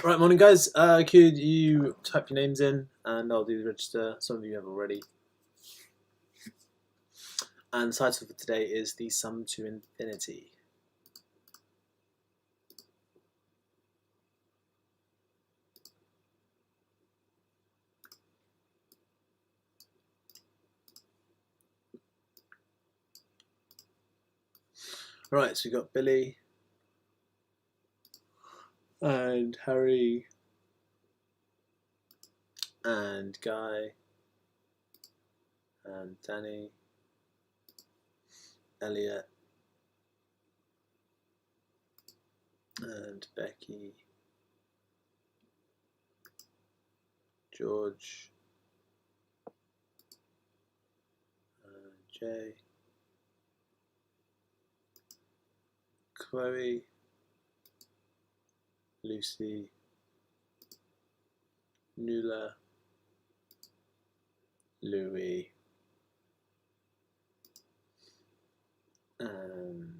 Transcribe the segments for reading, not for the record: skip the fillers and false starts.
Right, morning guys. Could you type your names in and I'll do the register. Some of you have already. And the title for today is The Sum to Infinity. Right, so we've got Billy and Harry and Guy and Danny, Elliot and Becky, George, Jay, Chloe, Lucy, Nuala, Louis, and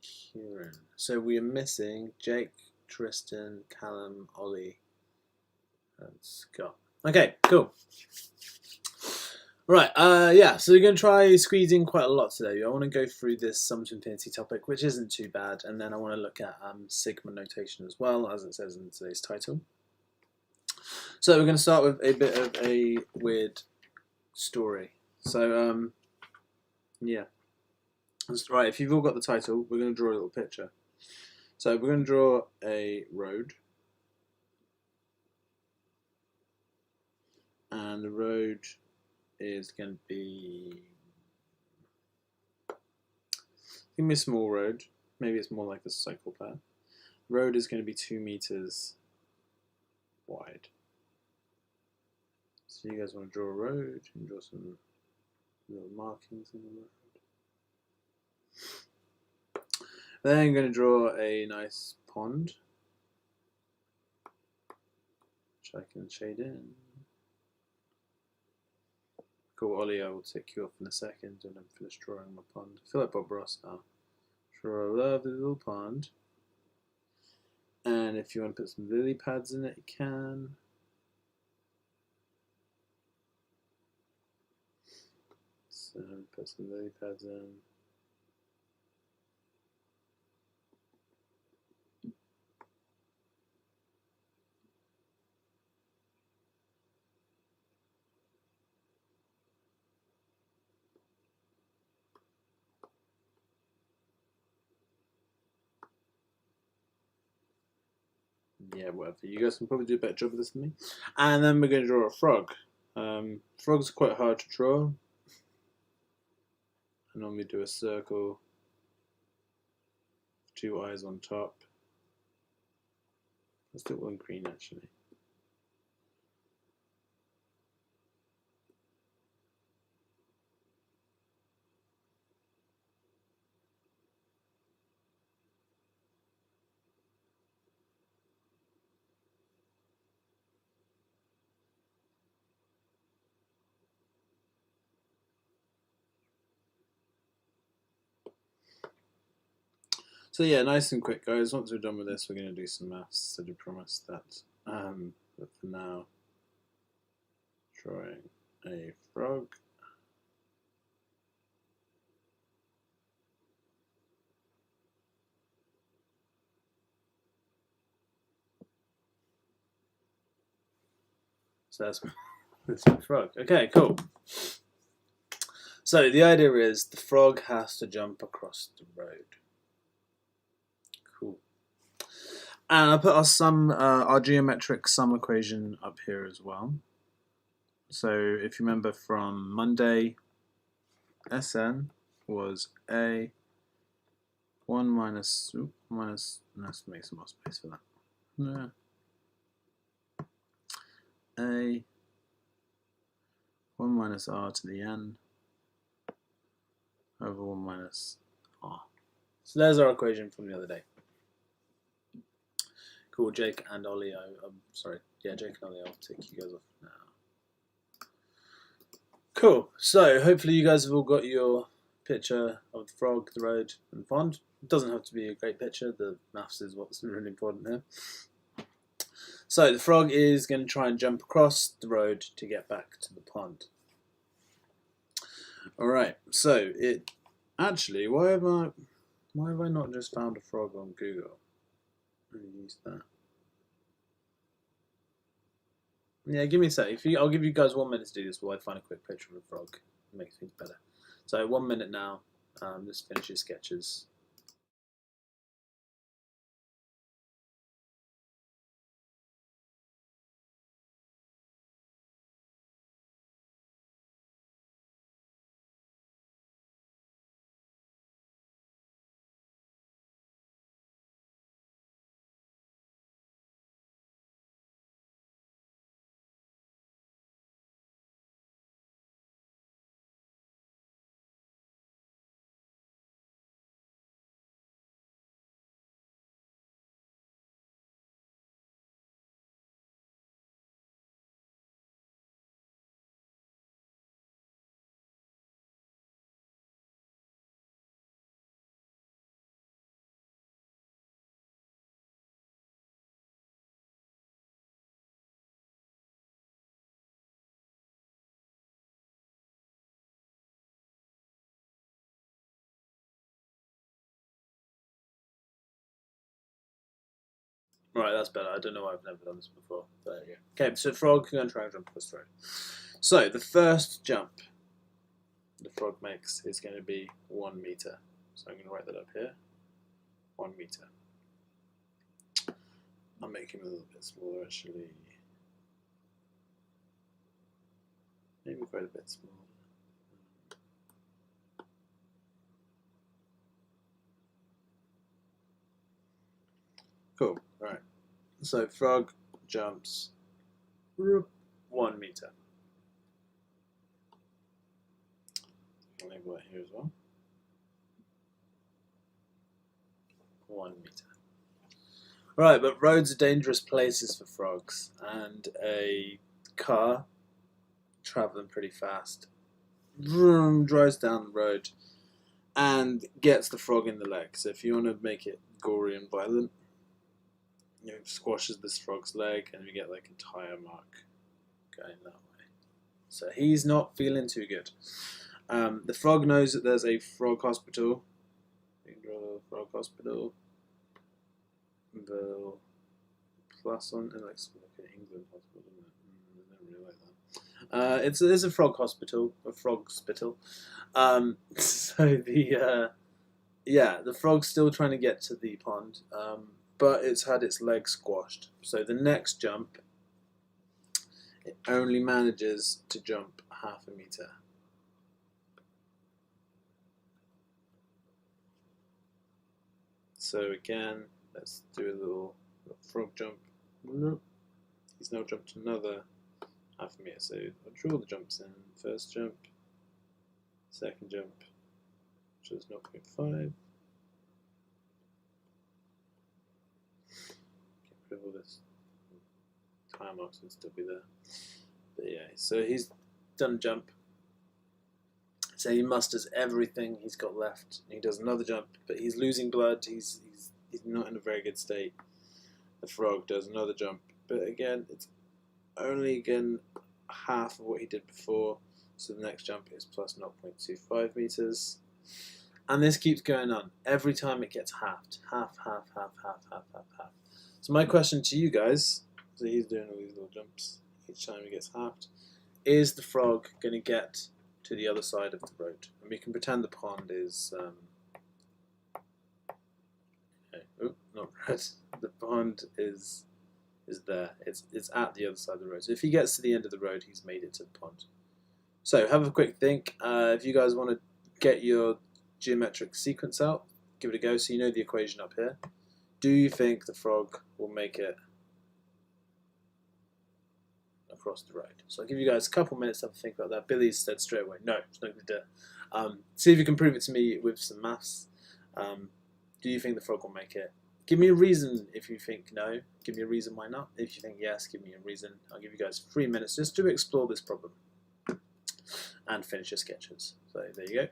Kieran. So we are missing Jake, Tristan, Callum, Ollie, and Scott. Okay, cool. Right, yeah, so we're going to try squeezing quite a lot today. I want to go through this sum to infinity topic, which isn't too bad, and then I want to look at sigma notation as well, as it says in today's title. So we're going to start with a bit of a weird story. So, yeah. Right, if you've all got the title, we're going to draw a little picture. So we're going to draw a road. And the road is going to be a small road. Maybe it's more like a cycle path. Road is going to be 2 meters wide. So you guys want to draw a road and draw some little markings in the road. Then I'm going to draw a nice pond, which I can shade in. Cool, Ollie, I will take you off in a second when I'm finished drawing my pond. I feel like Bob Ross now. Draw a lovely little pond. And if you want to put some lily pads in it, you can. So put some lily pads in. Yeah, whatever. You guys can probably do a better job of this than me. And then we're going to draw a frog. Frogs are quite hard to draw. I normally do a circle, 2 eyes on top. Let's do one green actually. So yeah, nice and quick, guys. Once we're done with this, we're going to do some maths. I do promise that. But for now, drawing a frog. So that's my frog. Okay, cool. So the idea is the frog has to jump across the road. Cool. And I'll put our geometric sum equation up here as well. So if you remember from Monday, Sn was a 1 minus, let's make some more space for that. Yeah. A 1 minus r to the n over 1 minus r. So there's our equation from the other day. Cool, Jake and Ollie, Jake and Ollie, I'll take you guys off now. Cool, so hopefully you guys have all got your picture of the frog, the road, and the pond. It doesn't have to be a great picture, the maths is what's really important here. So the frog is going to try and jump across the road to get back to the pond. Alright, so it actually, why have I not just found a frog on Google and used that? Yeah, give me a sec. I'll give you guys 1 minute to do this while I find a quick picture of a frog. It makes things better. So 1 minute now. Just finish your sketches. Right, that's better. I don't know why I've never done this before. But there you go. Okay, so frog going to try and jump across the road. So the first jump the frog makes is going to be 1 meter. So I'm going to write that up here. 1 meter. I'll make him a little bit smaller actually. Maybe quite a bit smaller. Cool. Right. So frog jumps 1 meter. I'll label it here as well. 1 meter. Right, but roads are dangerous places for frogs, and a car traveling pretty fast drives down the road and gets the frog in the leg. So if you want to make it gory and violent, you know, squashes this frog's leg and you get like a tire mark going that way. So he's not feeling too good. The frog knows that there's a frog hospital. You can draw a frog hospital. The plus on, and like England hospital, isn't it? I don't really like that. It's a frog hospital, a frog spittle. So the frog's still trying to get to the pond, but it's had its leg squashed. So the next jump, it only manages to jump 1/2 meter. So again, let's do a little frog jump. Nope. He's now jumped another 1/2 meter. So I'll draw the jumps in. First jump, second jump, which is 0.5. Get rid of all this. Tire marks will still be there. But yeah, so he's done a jump. So he musters everything he's got left. He does another jump, but he's losing blood. He's not in a very good state. The frog does another jump, but again, it's only again 1/2 of what he did before. So the next jump is plus 0.25 meters. And this keeps going on. Every time it gets halved. Half. So my question to you guys, so he's doing all these little jumps each time he gets halved, is the frog going to get to the other side of the road? And we can pretend the pond is not red. The pond is there. It's at the other side of the road. So if he gets to the end of the road, he's made it to the pond. So have a quick think. If you guys want to get your geometric sequence out, give it a go. So you know the equation up here. Do you think the frog will make it across the road? So I'll give you guys a couple minutes to have a think about that. Billy said straight away, no, it's not going to do it. See if you can prove it to me with some maths. Do you think the frog will make it? Give me a reason if you think no. Give me a reason why not. If you think yes, give me a reason. I'll give you guys 3 minutes just to explore this problem and finish your sketches. So there you go.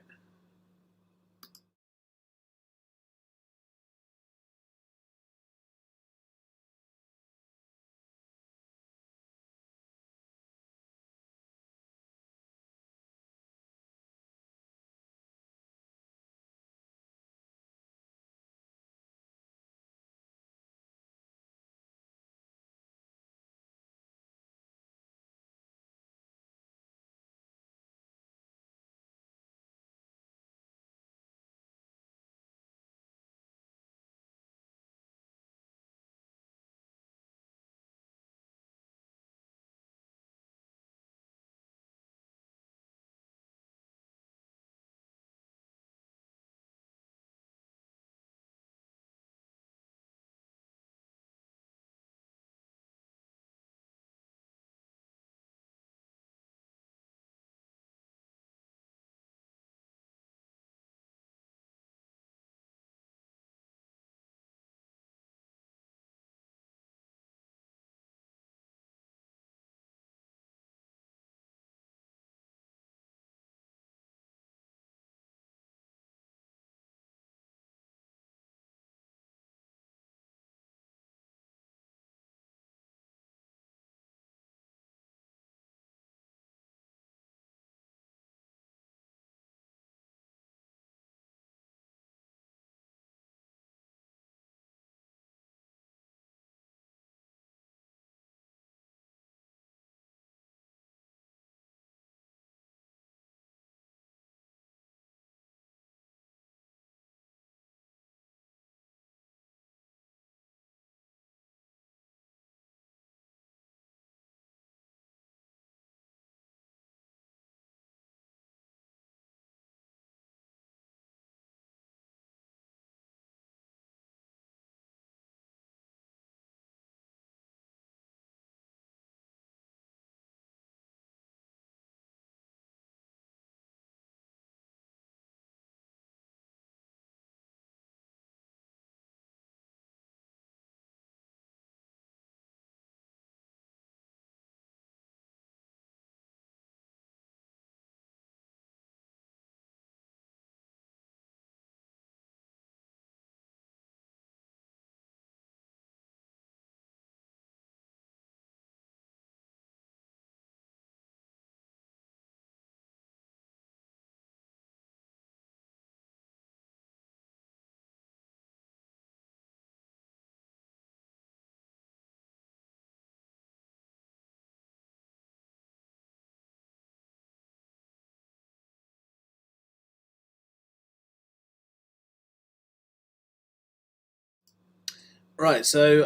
Right, so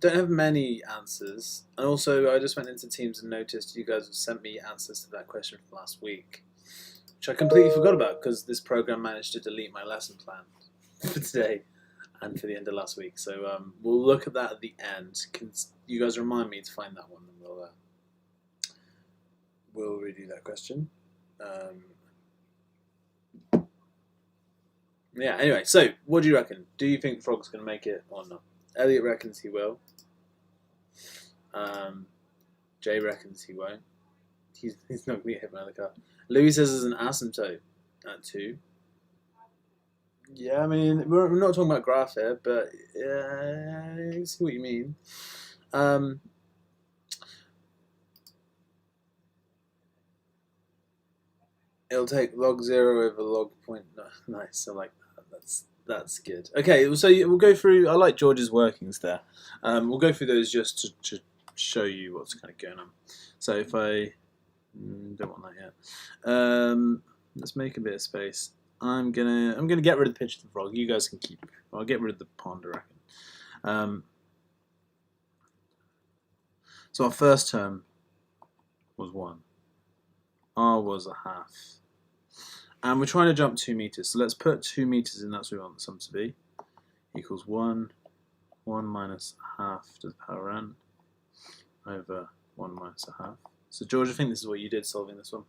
don't have many answers, and also I just went into Teams and noticed you guys have sent me answers to that question from last week, which I completely forgot about because this program managed to delete my lesson plan for today and for the end of last week. So we'll look at that at the end. Can you guys remind me to find that one, and we'll redo that question. Yeah. Anyway, so what do you reckon? Do you think Frog's going to make it or not? Elliot reckons he will. Jay reckons he won't. He's not going to get hit by another car. Louis says there's an asymptote at 2. Yeah, I mean, we're not talking about graph here, but I see what you mean. It'll take log 0 over log point. No, nice, I like that. That's good. Okay, so we'll go through. I like George's workings there. We'll go through those just to show you what's kind of going on. So if I don't want that yet, let's make a bit of space. I'm gonna get rid of the picture of the frog. You guys can keep. I'll get rid of the pond, I reckon. So our first term was 1. R was a half. And we're trying to jump 2 meters. So let's put 2 meters in, that's what we want the sum to be. Equals 1 minus a half to the power n over 1 minus a half. So George, I think this is what you did solving this one.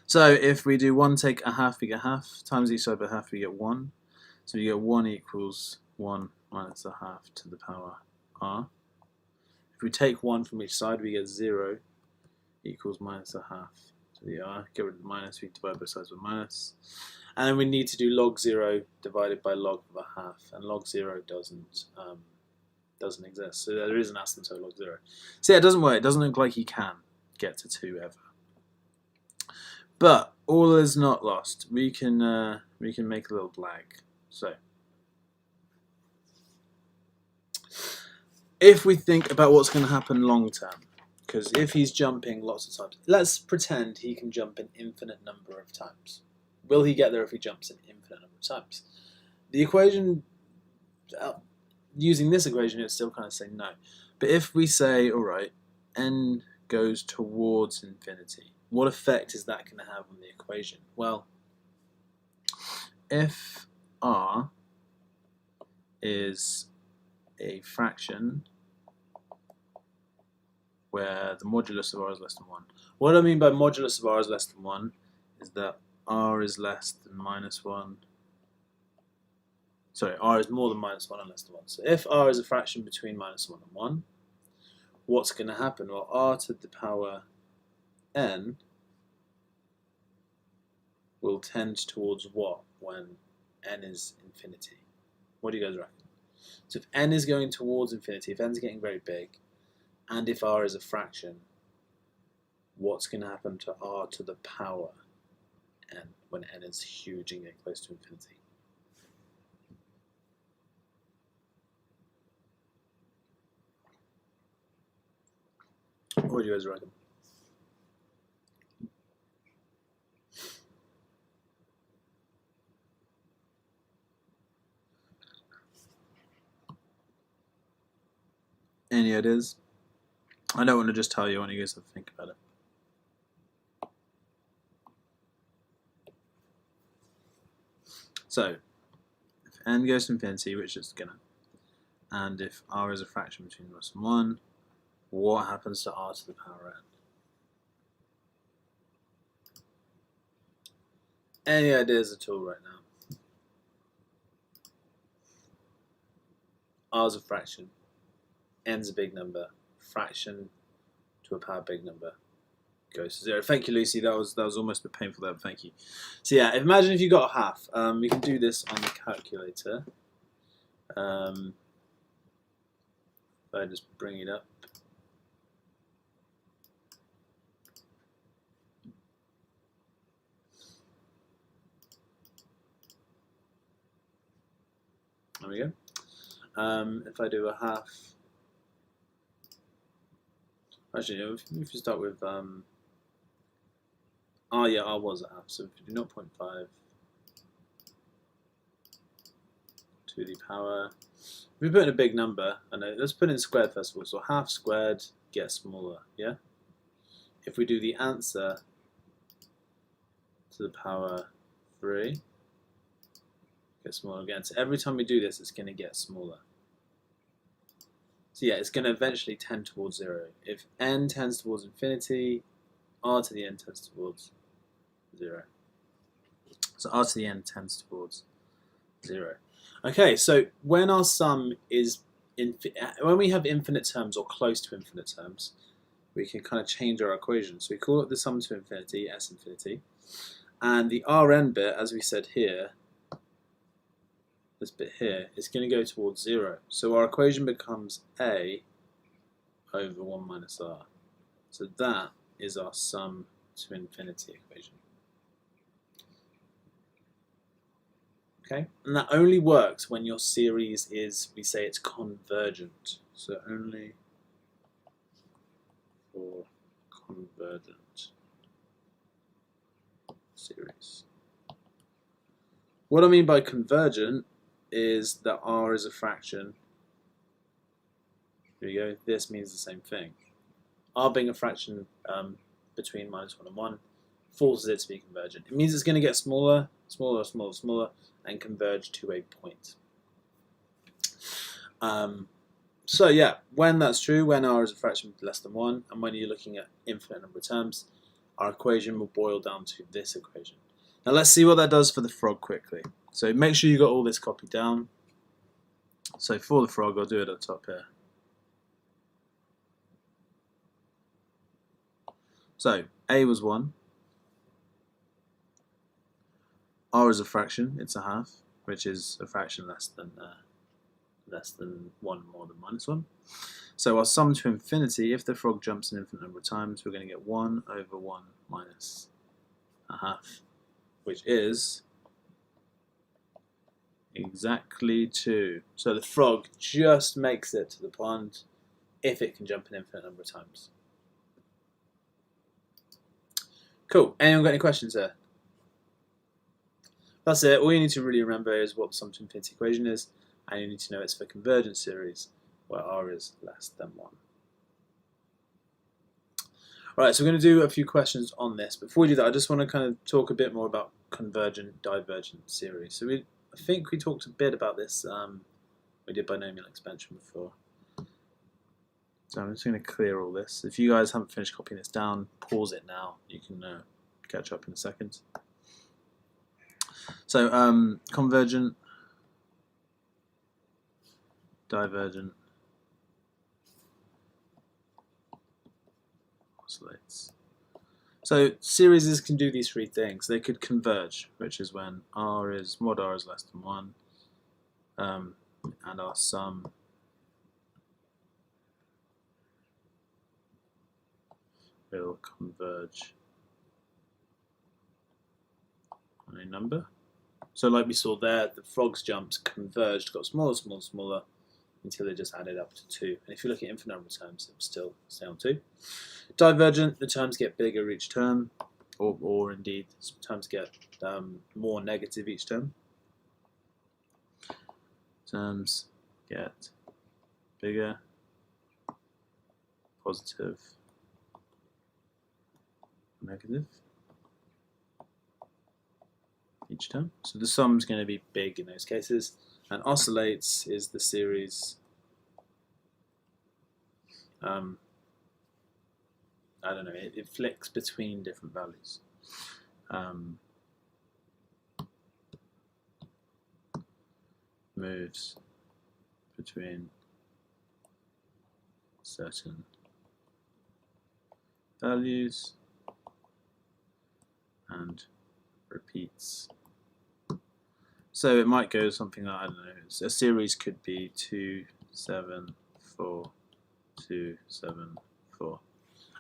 So if we do 1 take a half, we get half. Times each side by half, we get 1. So you get 1 equals 1 minus a half to the power r. If we take 1 from each side, we get 0 equals minus a half to the r. Get rid of the minus, we divide both sides by minus. And then we need to do log 0 divided by log of a half. And log 0 doesn't exist. So there is an asymptote log 0. So yeah, it doesn't work. It doesn't look like you can get to 2 ever. But all is not lost. We can make a little blag. So if we think about what's going to happen long term, because if he's jumping lots of times, let's pretend he can jump an infinite number of times. Will he get there if he jumps an infinite number of times? The equation, using this equation, it's still kind of saying no. But if we say, all right, n goes towards infinity, what effect is that going to have on the equation? Well, if r is a fraction where the modulus of r is less than 1. What I mean by modulus of r is less than 1 is that r is less than minus 1. Sorry, r is more than minus 1 and less than 1. So if r is a fraction between minus 1 and 1, what's going to happen? Well, r to the power n will tend towards what when n is infinity? What do you guys reckon? So if n is going towards infinity, if n is getting very big, and if r is a fraction, what's going to happen to r to the power n when n is huge and getting close to infinity? What do you guys reckon? Any ideas? I don't want to just tell you, I want you guys to think about it. So, if n goes to infinity, which it's gonna, and if r is a fraction between less than 1, what happens to r to the power n? Any ideas at all right now? R's a fraction, n's a big number, fraction to a power big number goes to 0. Thank you, Lucy. That was almost a bit painful there, but thank you. So yeah, imagine if you got a half. We can do this on the calculator. If I just bring it up. There we go. If I do a half, actually, if you start with yeah, R was a half. So if you do 0.5 to to the power. If we put in a big number, let's put in squared first of all. So half squared gets smaller, yeah? If we do the answer to the power 3, get smaller again. So every time we do this, it's going to get smaller. So yeah, it's going to eventually tend towards 0. If n tends towards infinity, r to the n tends towards 0. So r to the n tends towards 0. Okay, so when our sum is when we have infinite terms or close to infinite terms, we can kind of change our equation. So we call it the sum to infinity, s infinity, and the Rn bit, as we said here, this bit here, is going to go towards 0. So our equation becomes a over 1 minus r. So that is our sum to infinity equation. Okay, and that only works when your series is, we say it's convergent. So only for convergent series. What I mean by convergent is that r is a fraction. Here we go. This means the same thing. R being a fraction between -1 and 1 forces it to be convergent. It means it's going to get smaller, smaller, smaller, smaller, and converge to a point. So yeah, when that's true, when r is a fraction less than 1, and when you're looking at infinite number of terms, our equation will boil down to this equation. Now let's see what that does for the frog quickly. So make sure you got all this copied down. So for the frog, I'll do it at the top here. So a was 1. R is a fraction, it's a half, which is a fraction less than 1 more than -1. So our sum to infinity, if the frog jumps an infinite number of times, we're going to get 1 over 1 minus a half, which is exactly 2. So the frog just makes it to the pond if it can jump an infinite number of times. Cool. Anyone got any questions there? That's it. All you need to really remember is what the sum to infinity equation is, and you need to know it's for convergent series where r is less than 1. Alright, so we're going to do a few questions on this. Before we do that, I just want to kind of talk a bit more about convergent divergent series. So I think we talked a bit about this. We did binomial expansion before. So I'm just going to clear all this. If you guys haven't finished copying this down, pause it now. You can catch up in a second. So convergent, divergent, oscillates. So series can do these 3 things. They could converge, which is when mod r is less than 1, and our sum will converge on a number. So like we saw there, the frog's jumps converged, got smaller, smaller, smaller, until they just added up to 2. And if you look at infinite number of terms, it will still stay on 2. Divergent, the terms get bigger each term, or indeed, terms get more negative each term. Terms get bigger, positive, negative each term. So the sum's going to be big in those cases. And oscillates is the series, I don't know, it flicks between different values. Moves between certain values and repeats. So it might go something like, I don't know, a series could be 2, 7, 4, 2, 7, 4.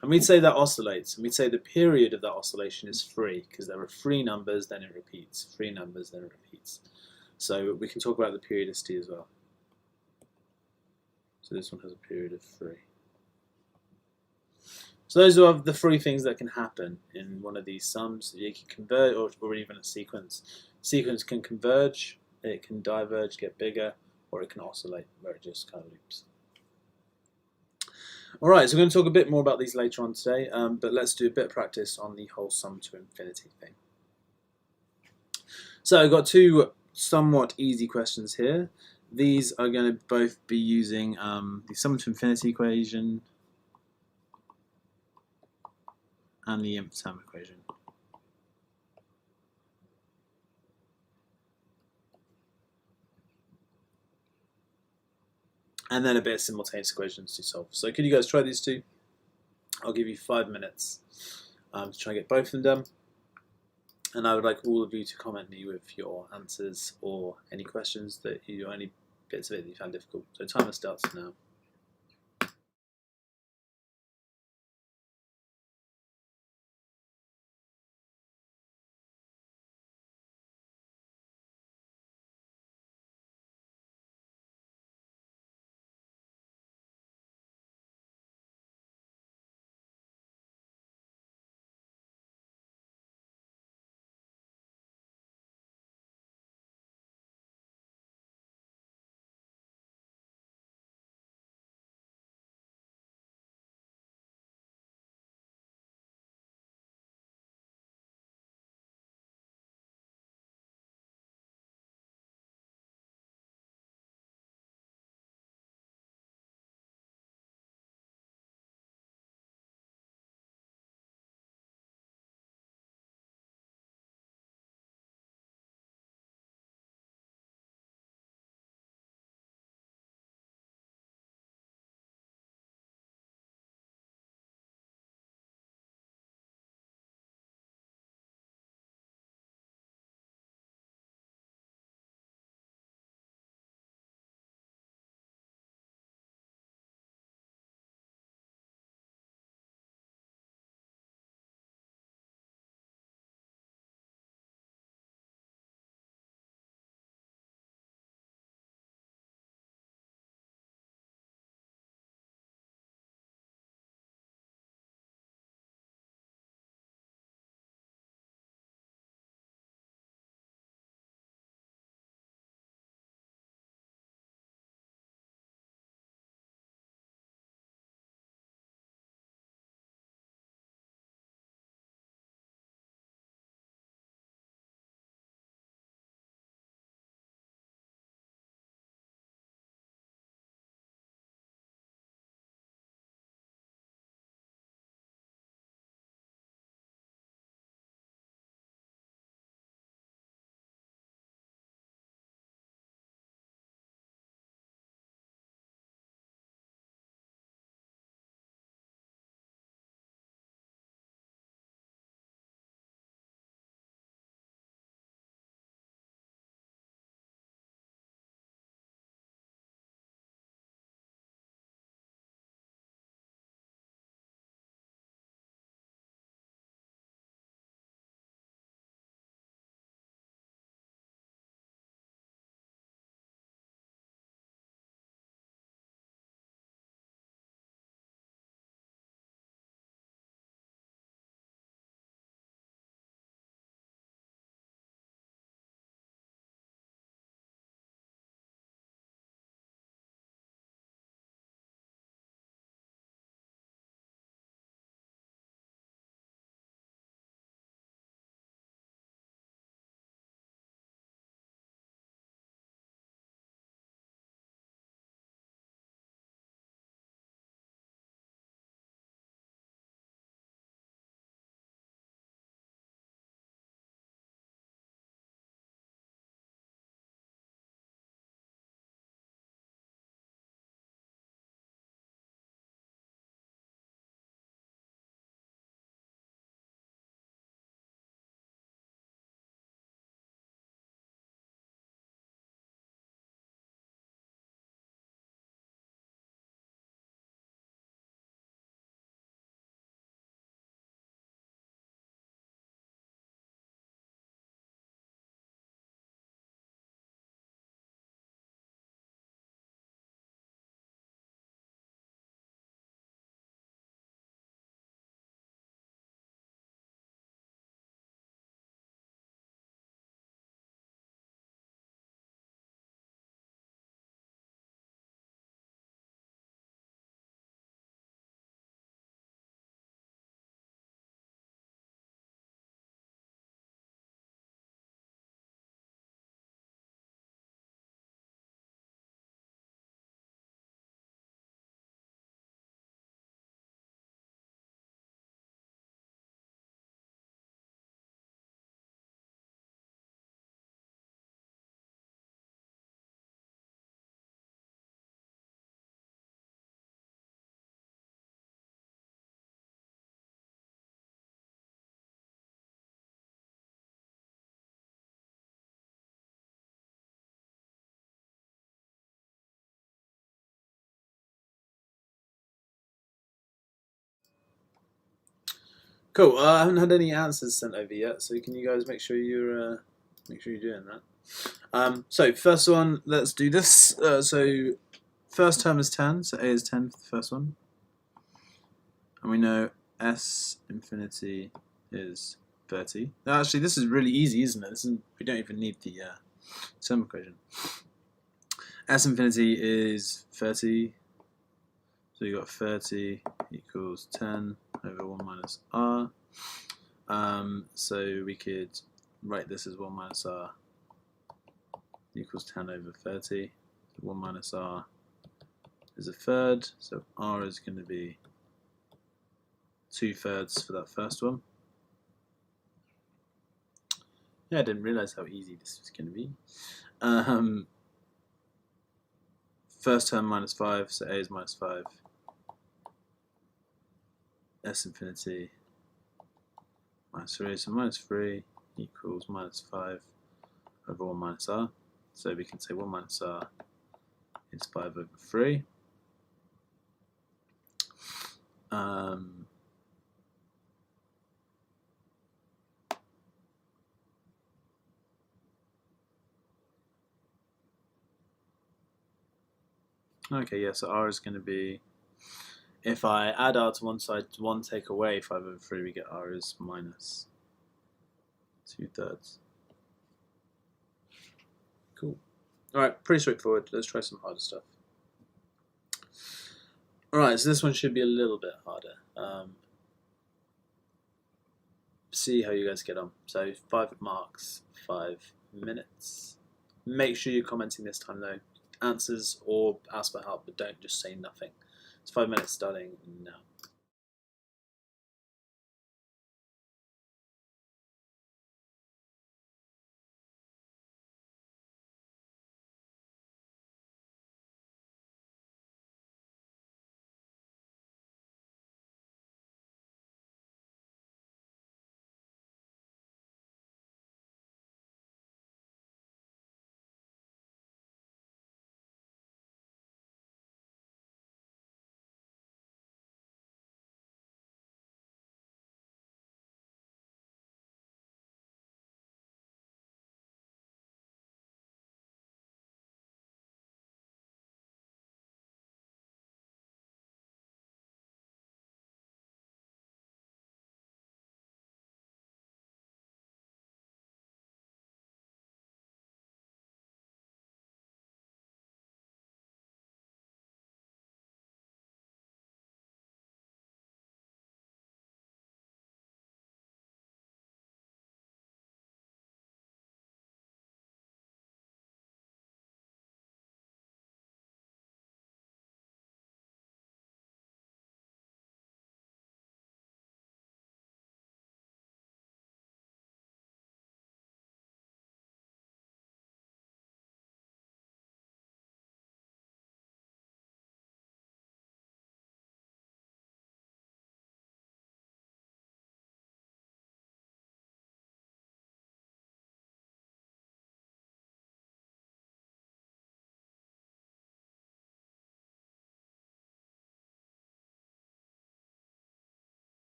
And we'd say that oscillates, and we'd say the period of that oscillation is 3, because there are 3 numbers, then it repeats, 3 numbers, then it repeats. So we can talk about the periodicity as well. So this one has a period of 3. So those are the 3 things that can happen in one of these sums. You can converge, or even a sequence. Sequence can converge, it can diverge, get bigger, or it can oscillate, where it just kind of loops. Alright, so we're going to talk a bit more about these later on today, but let's do a bit of practice on the whole sum to infinity thing. So I've got two somewhat easy questions here. These are going to both be using the sum to infinity equation and the nth term equation. And then a bit of simultaneous equations to solve. So could you guys try these two? I'll give you 5 minutes to try and get both of them done. And I would like all of you to comment me with your answers or any questions that you, or any bits of it that you found difficult. So timer starts now. Cool. I haven't had any answers sent over yet, so can you guys make sure you're doing that? So first one, let's do this. So first term is 10, so a is 10 for the first one, and we know s infinity is 30. Now, actually, this is really easy, isn't it? We don't even need the term equation. S infinity is 30, so you got 30 equals 10 over 1 minus r. So we could write this as 1 minus r equals 10 over 30. So 1 minus r is a third, so r is going to be 2/3 for that first one. Yeah, I didn't realize how easy this was going to be. First term minus 5, so a is minus 5. S infinity minus 3, so minus 3 equals minus 5 over 1 minus r. So we can say 1 minus r is 5 over 3. Okay, yeah, so r is going to be, if I add r to one side, 1 take away 5 over 3, we get r is minus 2/3. Cool. Alright, pretty straightforward. Let's try some harder stuff. Alright, so this one should be a little bit harder. See how you guys get on. So 5 marks, 5 minutes. Make sure you're commenting this time though. Answers or ask for help, but don't just say nothing. It's 5 minutes starting now.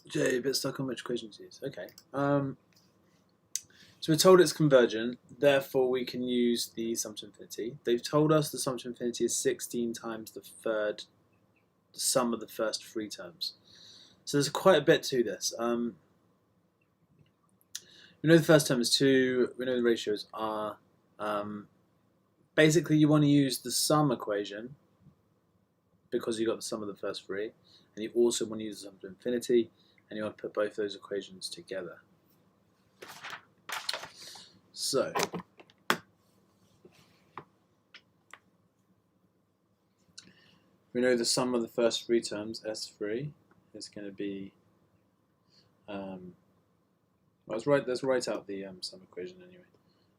Jay, a bit stuck on which equation to use. Okay. So we're told it's convergent, therefore we can use the sum to infinity. They've told us the sum to infinity is 16 times the sum of the first three terms. So there's quite a bit to this. We know the first term is 2, we know the ratios are. Basically, you want to use the sum equation because you got the sum of the first three, and you also want to use the sum to infinity, and you want to put both those equations together. So, we know the sum of the first three terms, S3, is going to be, let's write out the sum equation anyway.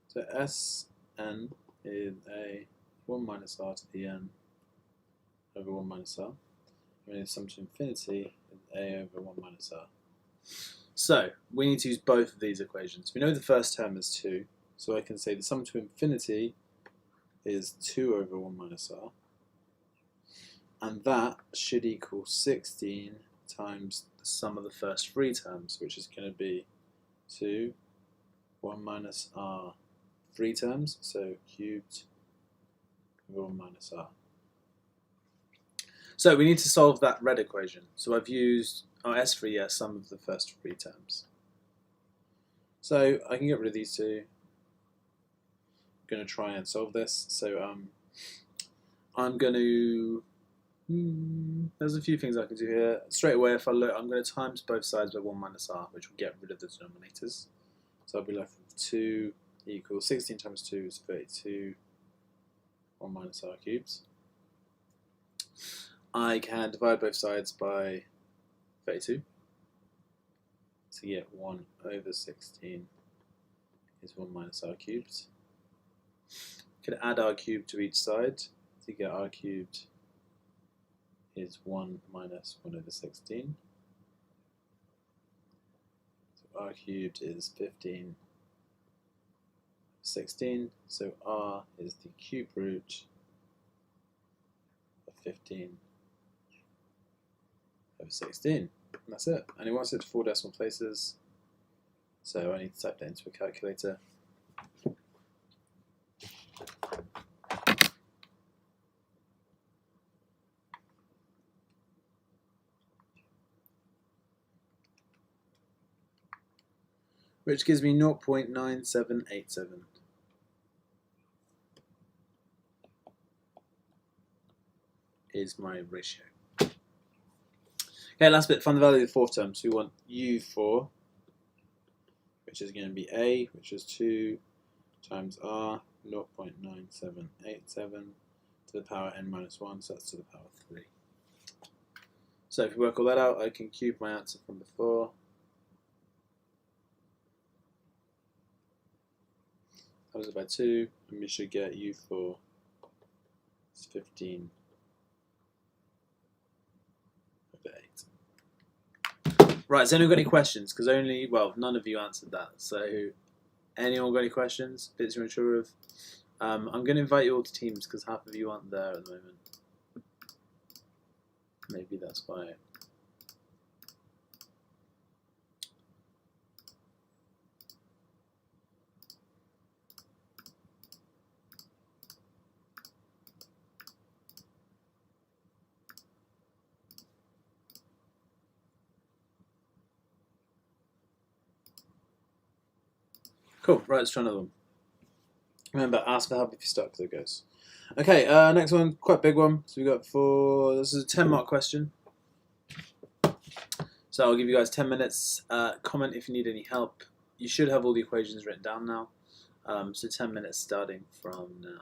So Sn is a 1 minus r to the n over 1 minus r. And the sum to infinity is a over 1 minus r. So, we need to use both of these equations. We know the first term is 2, so I can say the sum to infinity is 2 over 1 minus r. And that should equal 16 times the sum of the first three terms, which is going to be 2, 1 minus r, three terms, so cubed over 1 minus r. So we need to solve that red equation. So I've used S3, yeah, sum of the first three terms. So I can get rid of these two. I'm going to try and solve this. So I'm going to. There's a few things I can do here. Straight away, if I look, I'm going to times both sides by 1 minus r, which will get rid of the denominators. So I'll be left with 2 equals 16 times 2 is 32, 1 minus r cubed. I can divide both sides by 32 to get 1 over 16 is 1 minus r cubed. Could add r cubed to each side to get r cubed is 1 minus 1 over 16. So r cubed is 15 16, so r is the cube root of 15 over 16. And that's it. And he wants it to 4 decimal places, so I need to type that into a calculator. Which gives me 0.9787. Is my ratio. Okay, last bit, find the value of the fourth term. So we want U4, which is going to be A, which is 2 times R, 0.9787 to the power n minus 1, so that's to the power 3. So if we work all that out, I can cube my answer from before. Times it by 2, and we should get U4 is 15 over 8. Right, has anyone got any questions? Because none of you answered that. So, anyone got any questions? Bits you're unsure of? I'm going to invite you all to Teams because half of you aren't there at the moment. Maybe that's why. Cool, right, let's try another one. Remember, ask for help if you're stuck, there goes. Okay, next one, quite a big one. So we got this is a 10-mark question. So I'll give you guys 10 minutes. Comment if you need any help. You should have all the equations written down now. So 10 minutes starting from now.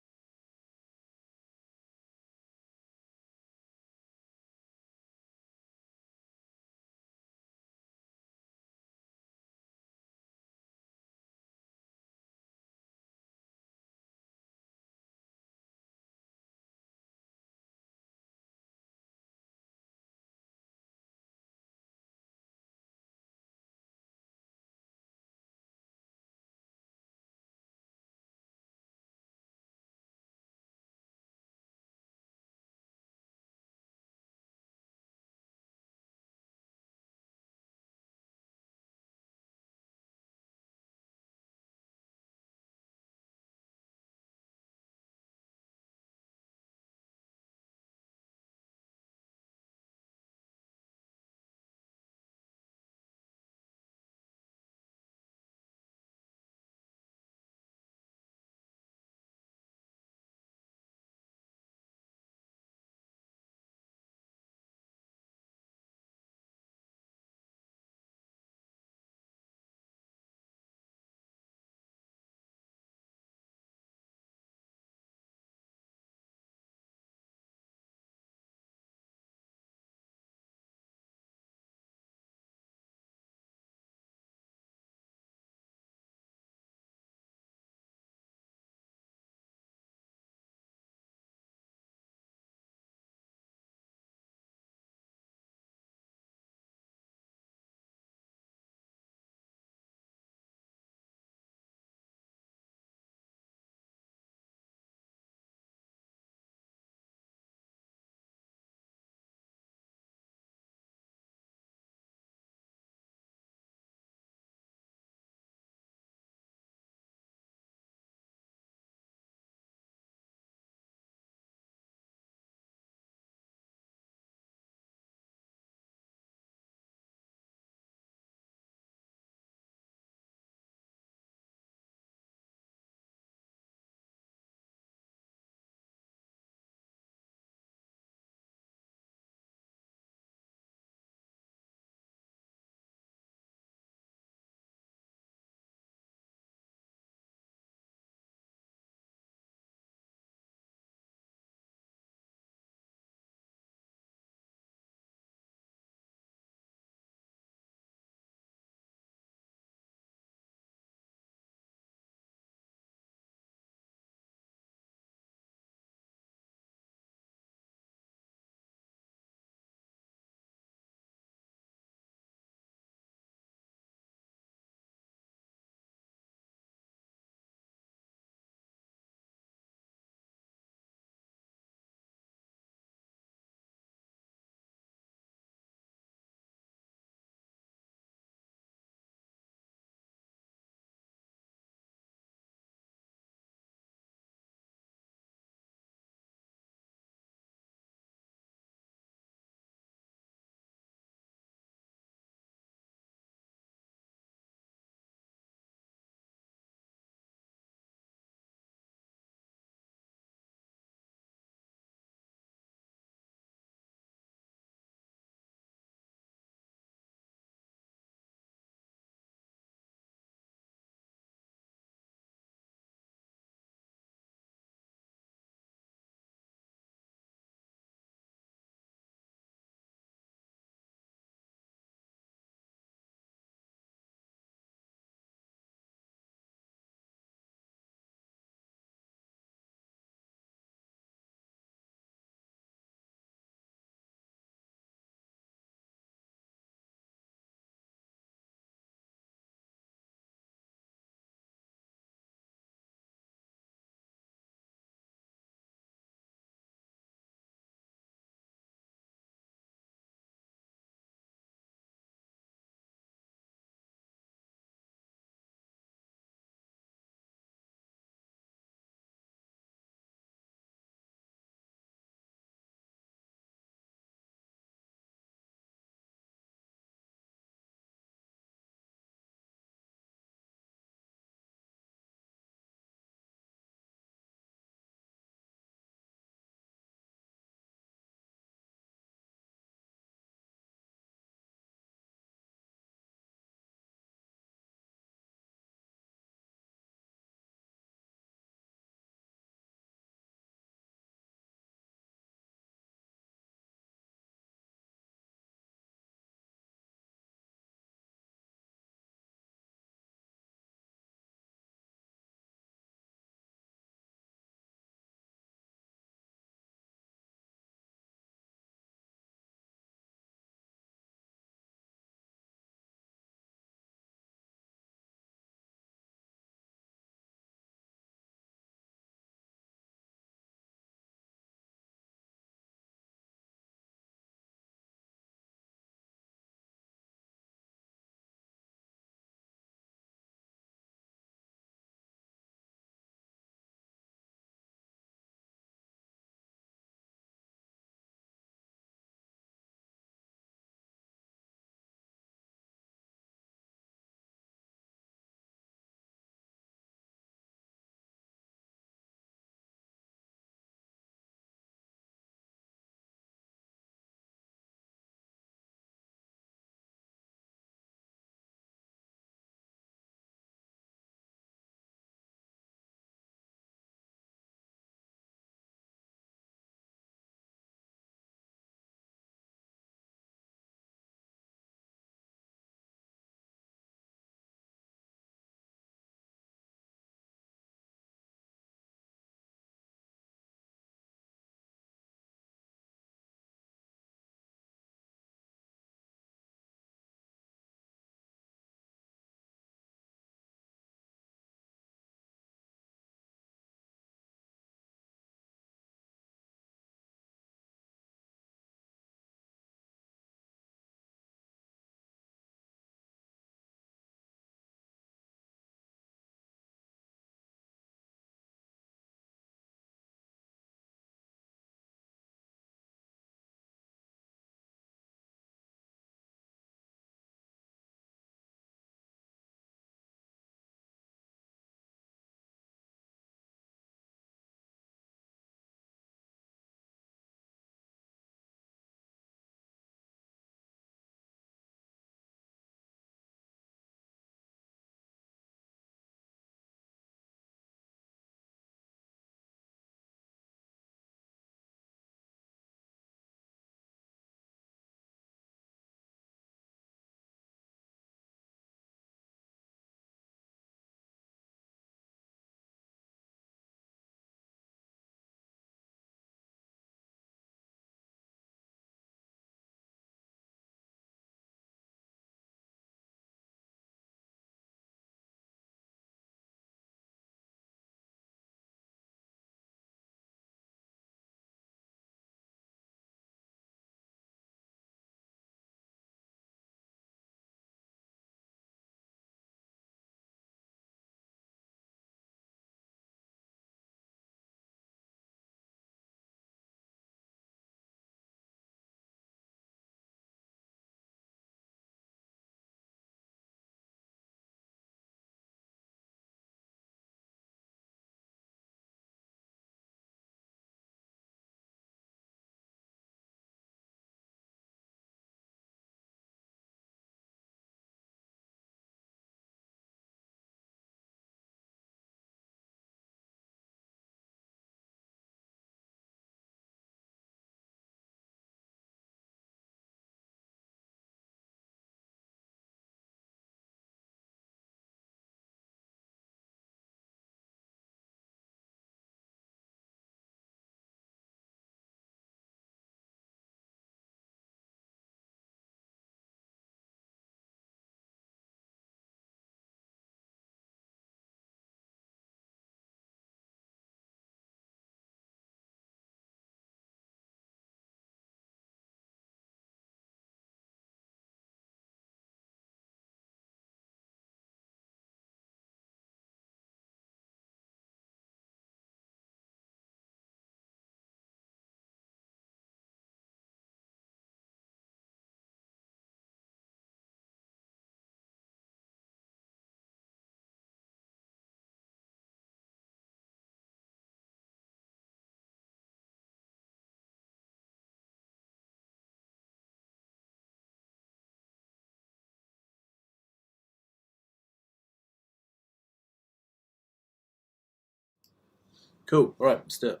Cool. All right, let's do it.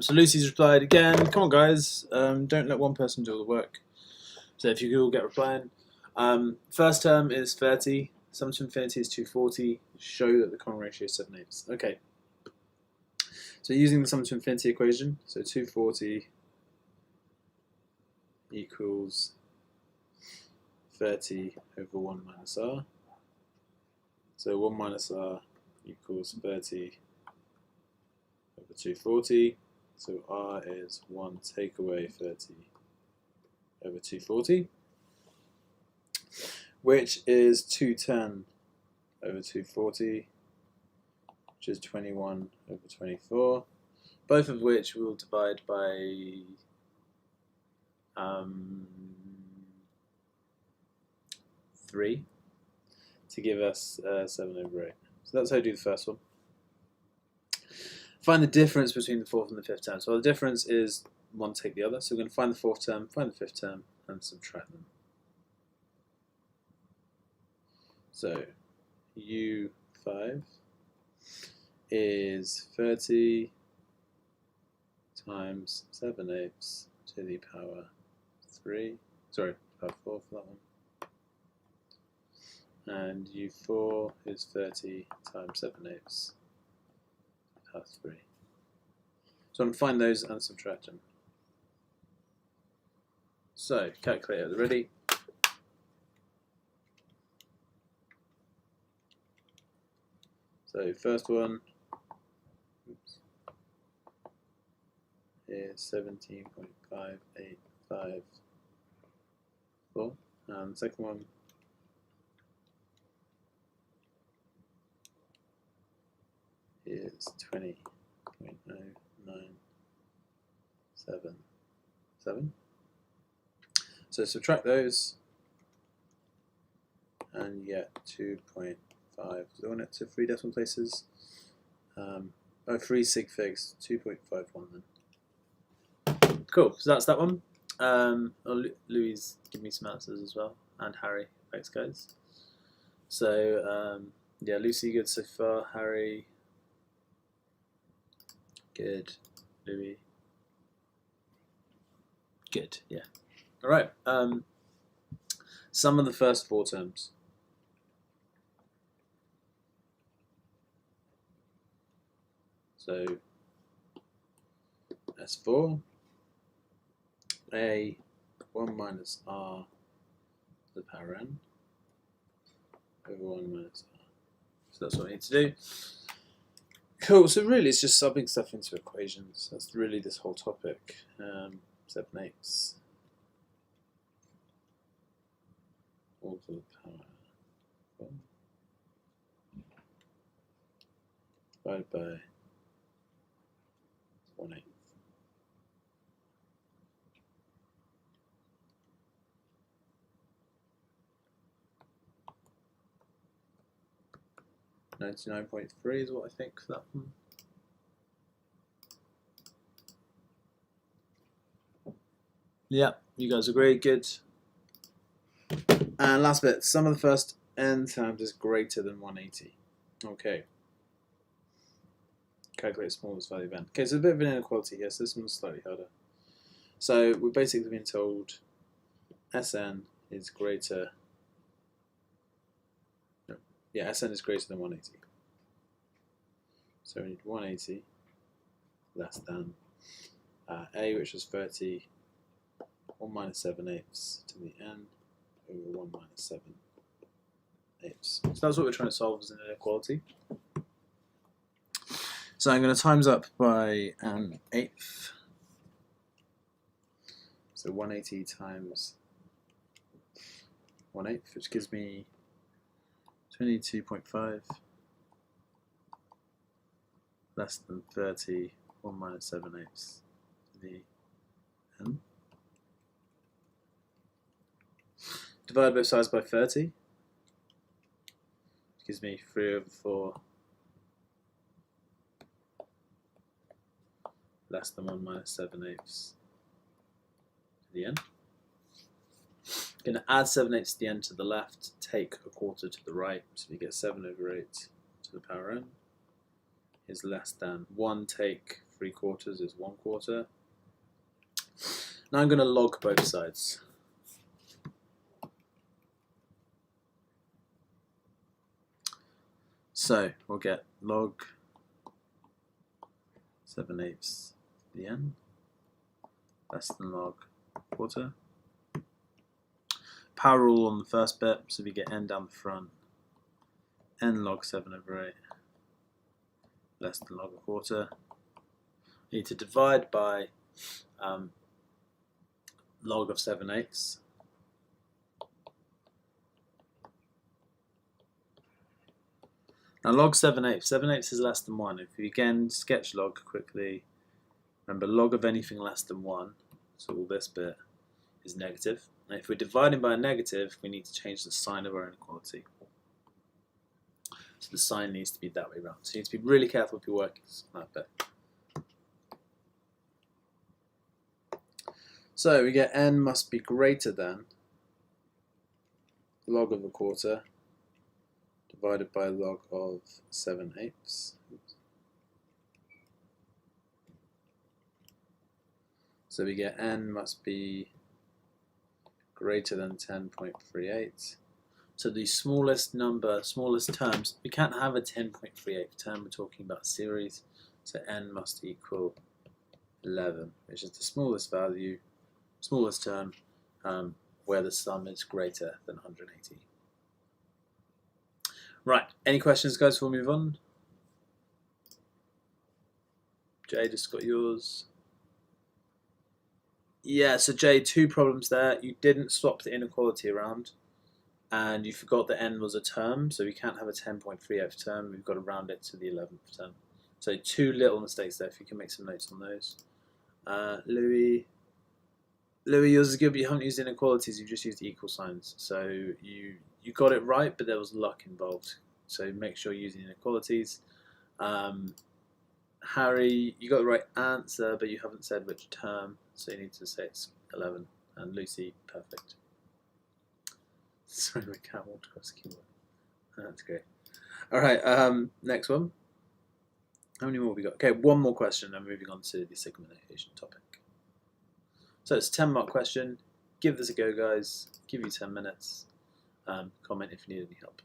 So Lucy's replied again. Come on, guys. Don't let one person do all the work. So if you could all get replying. First term is 30. Sum to infinity is 240. Show that the common ratio is 7/8. Okay. So using the sum to infinity equation, so 240 equals 30 over 1 minus r. So 1 minus r equals 30 over 240. So r is 1 take away 30 over 240, which is 210 over 240, which is 21 over 24, both of which we'll divide by 3 to give us 7 over 8. So that's how I do the first one. Find the difference between the fourth and the fifth term. So the difference is one take the other. So we're going to find the fourth term, find the fifth term, and subtract them. So U5 is 30 times 7/8 to the power 3. Sorry, power 4 for that one. And U4 is 30 times 7/8 power 3. So I'm going to find those and subtract them. So calculator ready. So first one is 17.5854, and the second one is 20.0977. So subtract those and you get 2.5. So I want it to 3 decimal places. 3 sig figs, 2.51 then. Cool, so that's that one. Louis give me some answers as well, and Harry. Thanks, guys. So, yeah, Lucy good so far. Harry, good. Louis, good, yeah. All right, sum of the first 4 terms. So, S4, A, 1 minus R to the power n over 1 minus R. So that's what I need to do. Cool, so really it's just subbing stuff into equations. That's really this whole topic. 7/8 all to the power 4 divided by 1/8. $99.3 is what I think for that one. Yeah, you guys agree, good. And last bit, sum of the first n terms is greater than 180. Okay. Calculate smallest value of n. Okay, so a bit of an inequality here, so this one's slightly harder. So we've basically been told Sn is greater. No, yeah, Sn is greater than 180. So we need 180 less than A, which was 30, 1 minus 7/8 to the n over 1 minus 7/8. So that's what we're trying to solve as an inequality. So I'm going to times up by an eighth. So 180 times 1/8, which gives me 22.5 less than 30, 1 minus 7/8 to the n. Divide both sides by 30, which gives me 3 over 4 less than 1 minus 7/8 to the n. I'm going to add 7/8 to the n to the left, take a quarter to the right, so we get 7 over 8 to the power n. is less than 1 take 3/4 is 1/4. Now I'm going to log both sides. So we'll get log 7/8 the n less than log 1/4. Power rule on the first bit, so we get n down the front, n log 7/8 less than log 1/4. We need to divide by log of 7/8. Now log 7/8, 7/8 is less than 1. If you again sketch log quickly, remember log of anything less than 1, so all this bit is negative. And if we're dividing by a negative, we need to change the sign of our inequality. So the sign needs to be that way around. So you need to be really careful with your workings on that bit. So we get n must be greater than log of 1/4 divided by log of 7/8. So we get n must be greater than 10.38. So the smallest number, smallest terms, we can't have a 10.38 term, we're talking about series, so n must equal 11, which is the smallest value, smallest term, where the sum is greater than 180. Right, any questions guys before we move on? Jay, just got yours. Yeah, so Jay, 2 problems there. You didn't swap the inequality around, and you forgot that n was a term, so we can't have a 10.38 term, we've got to round it to the 11th term. So 2 little mistakes there, if you can make some notes on those. Louis, yours is good, but you haven't used inequalities, you've just used equal signs. So you got it right, but there was luck involved. So make sure you're using inequalities. Harry, you got the right answer, but you haven't said which term, so you need to say it's 11. And Lucy, perfect. Sorry, my cat walked across the keyboard. That's great. All right, next one. How many more have we got? Okay, one more question, and moving on to the sigma notation topic. So it's a 10-mark question. Give this a go, guys. Give you 10 minutes. Comment if you need any help.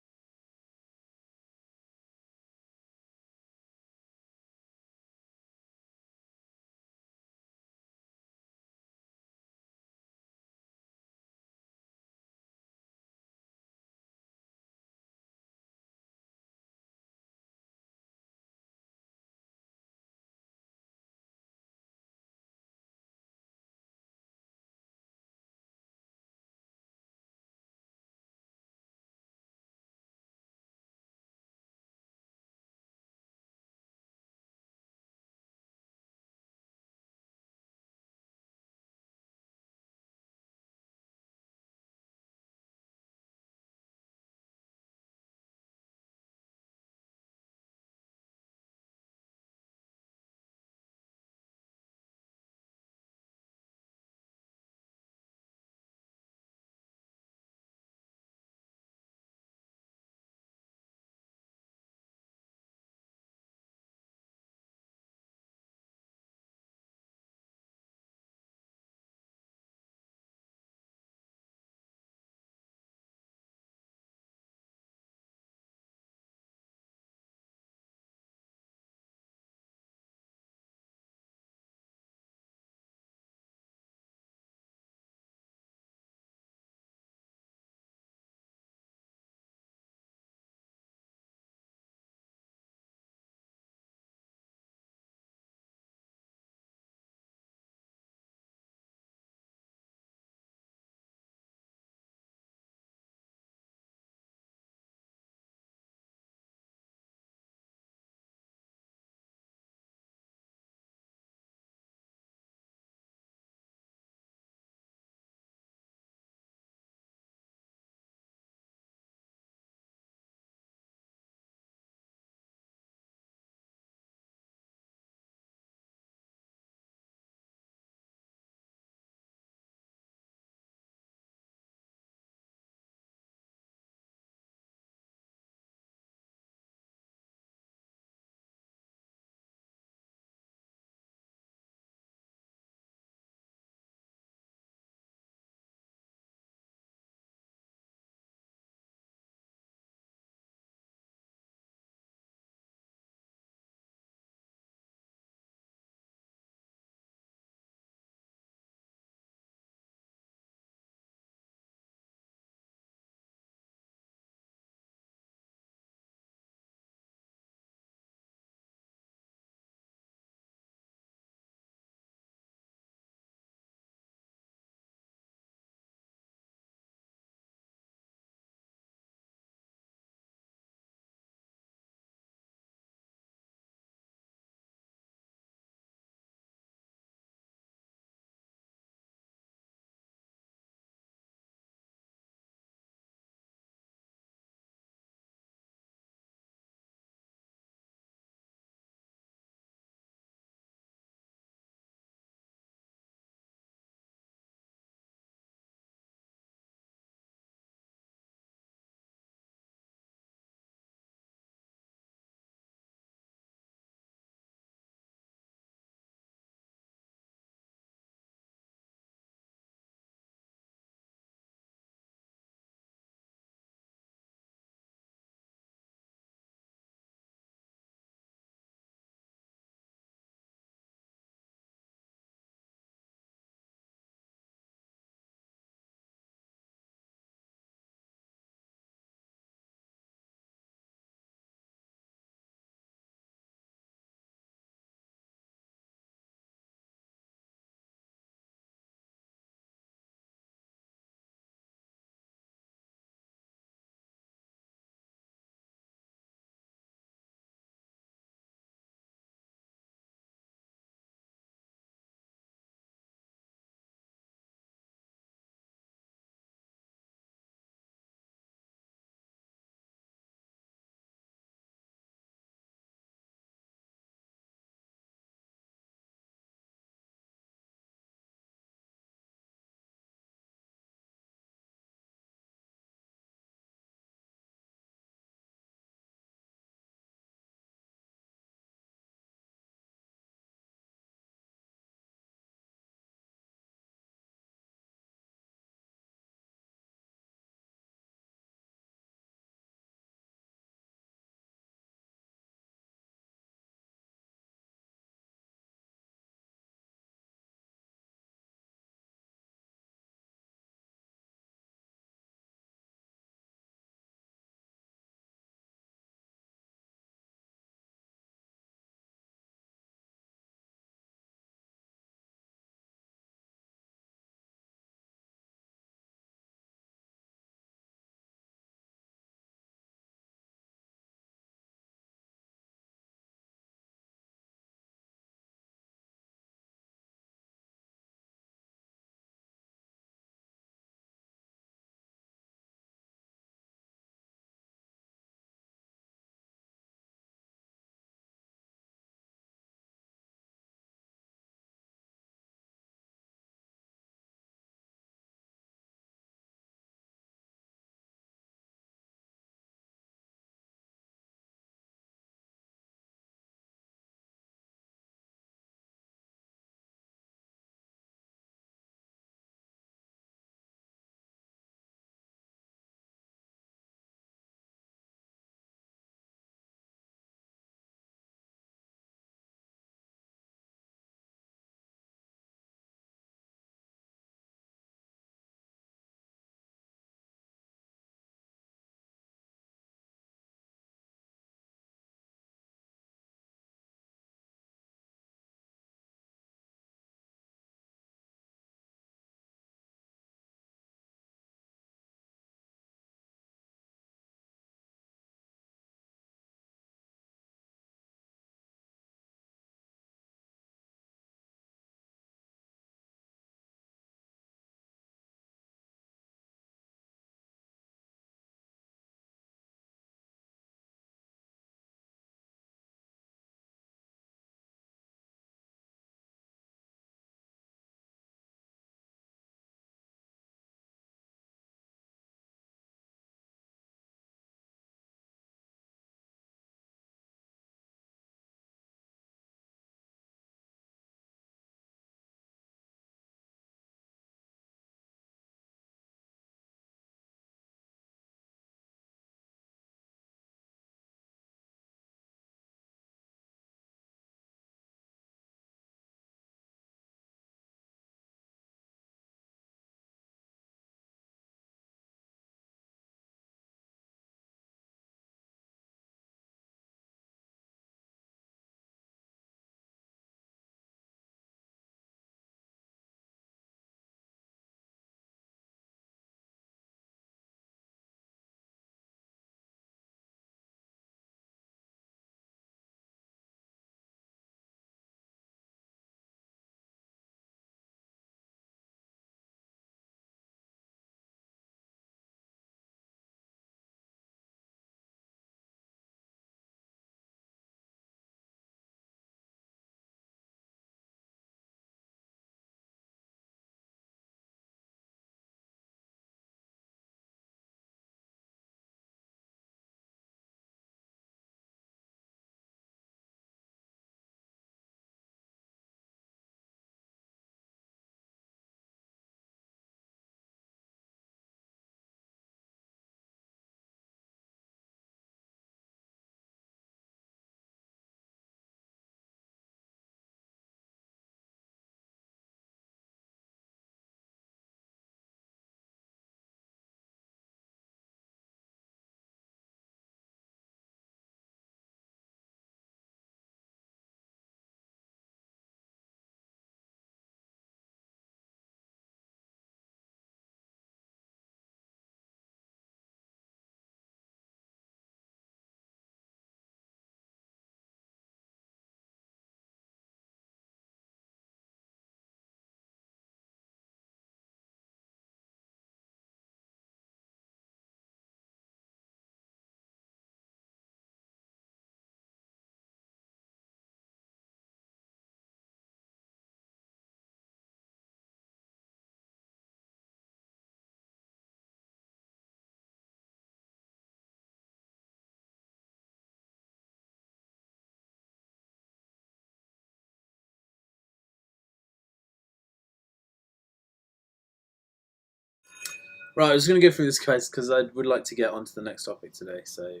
Right, I was going to go through this case because I would like to get on to the next topic today. So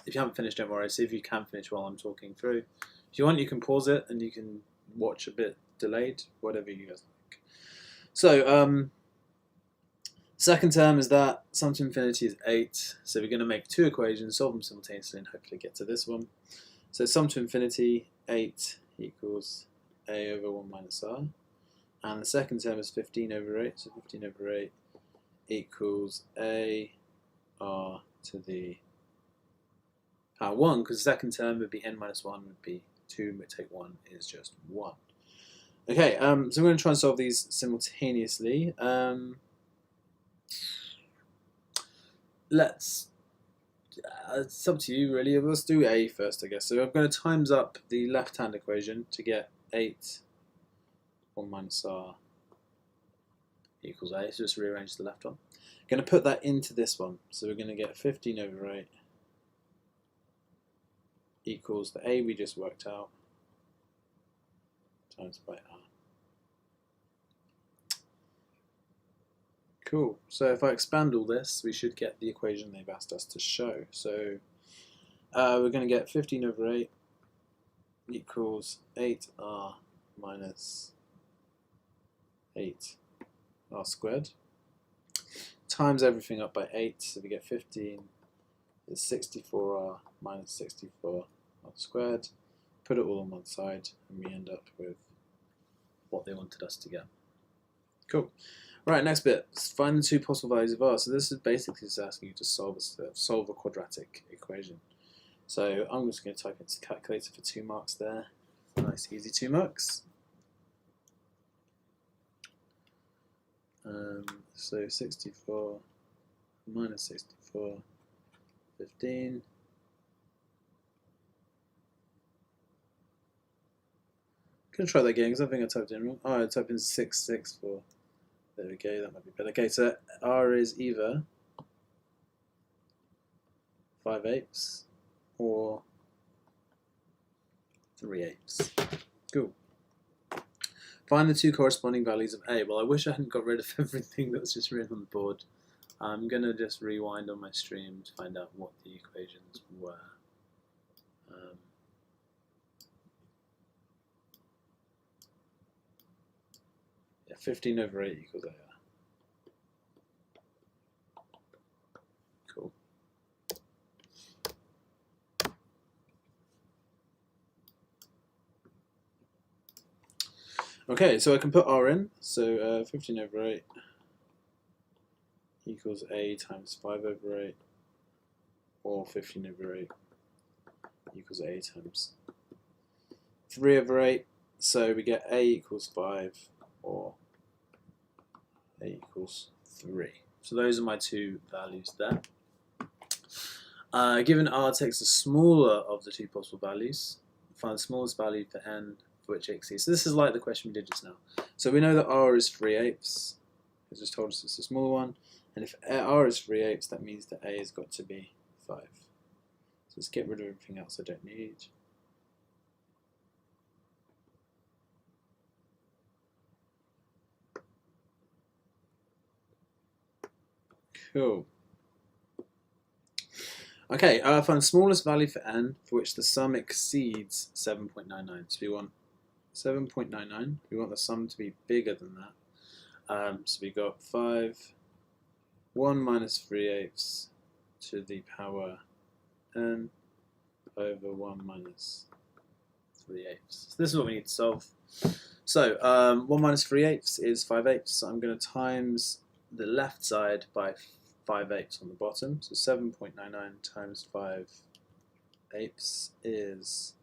if you haven't finished, don't worry. See if you can finish while I'm talking through. If you want, you can pause it and you can watch a bit delayed, whatever you guys like. So second term is that sum to infinity is 8. So we're going to make two equations, solve them simultaneously, and hopefully get to this one. So sum to infinity, 8 equals a over 1 minus r. And the second term is 15 over 8. So 15 over 8 equals a r to the power 1, because the second term would be n minus 1 would be 2, but take 1 is just 1. Okay, so we're going to try and solve these simultaneously. It's up to you really. Let's do a first, I guess. So I'm going to times up the left-hand equation to get 8 1 minus r equals a. So just rearrange the left one. I'm going to put that into this one. So we're going to get 15 over 8 equals the a we just worked out times by r. Cool. So if I expand all this, we should get the equation they've asked us to show. So we're going to get 15 over 8 equals 8r minus 8r squared times everything up by 8. So we get 15 is 64r minus 64r squared. Put it all on one side, and we end up with what they wanted us to get. Cool. Right, next bit. Find the two possible values of r. So this is basically just asking you to solve a quadratic equation. So I'm just going to type into the calculator for 2 marks there. Nice, easy 2 marks. So 64 minus 64, 15. I'm going to try that again because I think I typed in wrong. Oh, I typed in 664. There we go, that might be better. Okay, so r is either 5/8 or 3/8. Cool. Find the two corresponding values of a. Well, I wish I hadn't got rid of everything that was just written on the board. I'm going to just rewind on my stream to find out what the equations were. Yeah, 15 over 8 equals a. Cool. Okay, so I can put r in. So 15 over 8 equals a times 5 over 8, or 15 over 8 equals a times 3 over 8. So we get a equals 5 or a equals 3. So those are my two values there. Given r takes the smaller of the two possible values, find the smallest value for n for which a exceeds. So this is like the question we did just now. So we know that r is 3/8. It just told us it's a small one. And if r is 3/8, that means that a has got to be 5. So let's get rid of everything else I don't need. Cool. Okay, find the smallest value for n for which the sum exceeds 7.99. So we want 7.99. We want the sum to be bigger than that. So we got 5, 1 minus 3/8 to the power n over 1 minus 3/8. So this is what we need to solve. So 1 minus 3/8 is 5/8. So I'm going to times the left side by 5/8 on the bottom. So 7.99 times 5/8 is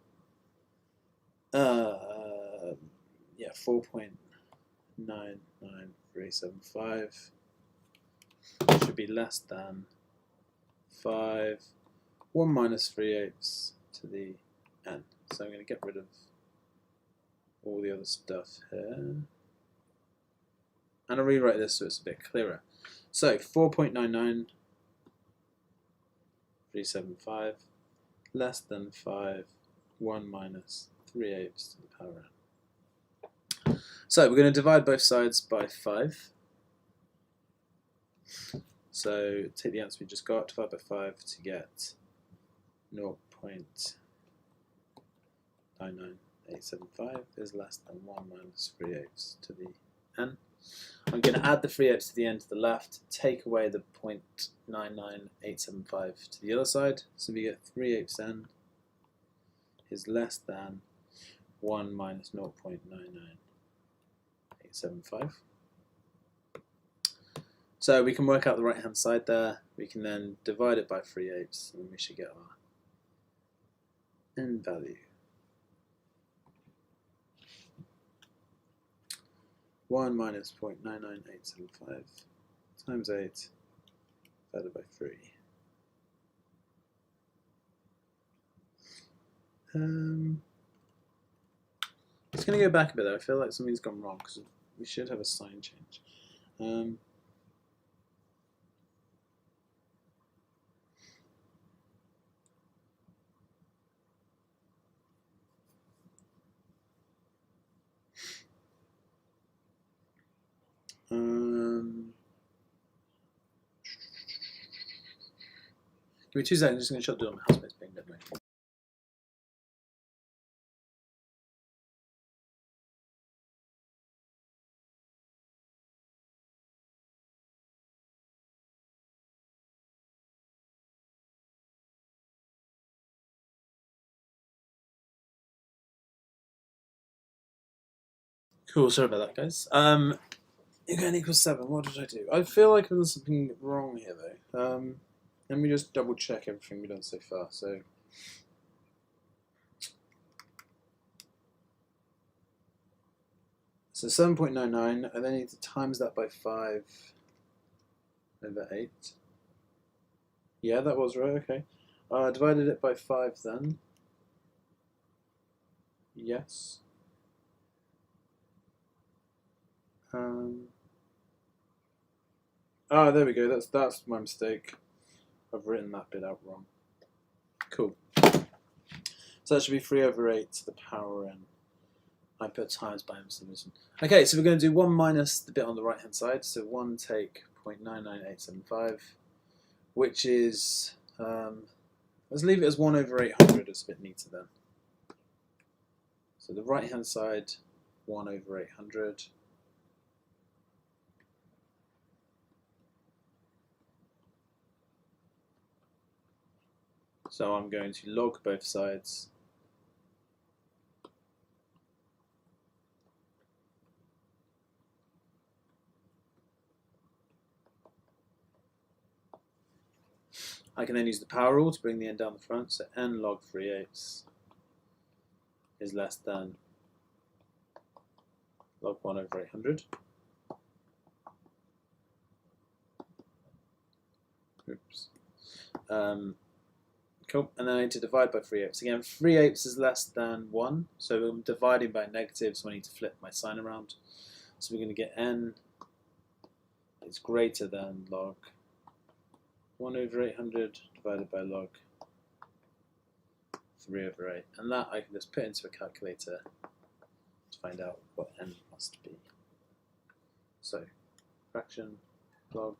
4.99375. Should be less than 5, 1 minus 3/8 to the n. So I'm going to get rid of all the other stuff here. And I'll rewrite this so it's a bit clearer. So 4.99375 less than 5, 1 minus 3/8 to the power n. So we're going to divide both sides by 5. So take the answer we just got, divide by 5 to get 0.99875 is less than 1 minus 3/8 to the n. I'm going to add the 3/8 to the n to the left, take away the 0.99875 to the other side, so we get 3/8 n is less than 1 minus 0.99875. So we can work out the right hand side there, we can then divide it by 3/8 and we should get our n value. 1 minus 0.99875 times 8 divided by 3. It's going to go back a bit though. I feel like something's gone wrong because we should have a sign change. Give me 2 seconds, I'm just going to shut the door. My housemate's being a bit annoying. Cool, sorry about that, guys. Again equals 7. What did I do? I feel like there's something wrong here, though. Let me just double check everything we've done so far. So 7.99. I then need to times that by 5 over 8. Yeah, that was right. Okay. Divided it by 5 then. Yes. There we go. That's my mistake. I've written that bit out wrong. Cool. So that should be 3 over 8 to the power n. I put times by m solution. Okay, so we're going to do 1 minus the bit on the right hand side. So 1 take 0.99875, which is, let's leave it as 1 over 800. It's a bit neater then. So the right hand side, 1 over 800. So I'm going to log both sides. I can then use the power rule to bring the n down the front. So n log 3/8 is less than log 1 over 800. Oops. Cool. And then I need to divide by 3/8. Again, 3/8 is less than 1. So I'm dividing by negative, so I need to flip my sign around. So we're going to get n is greater than log 1 over 800 divided by log 3 over 8. And that I can just put into a calculator to find out what n must be. So fraction log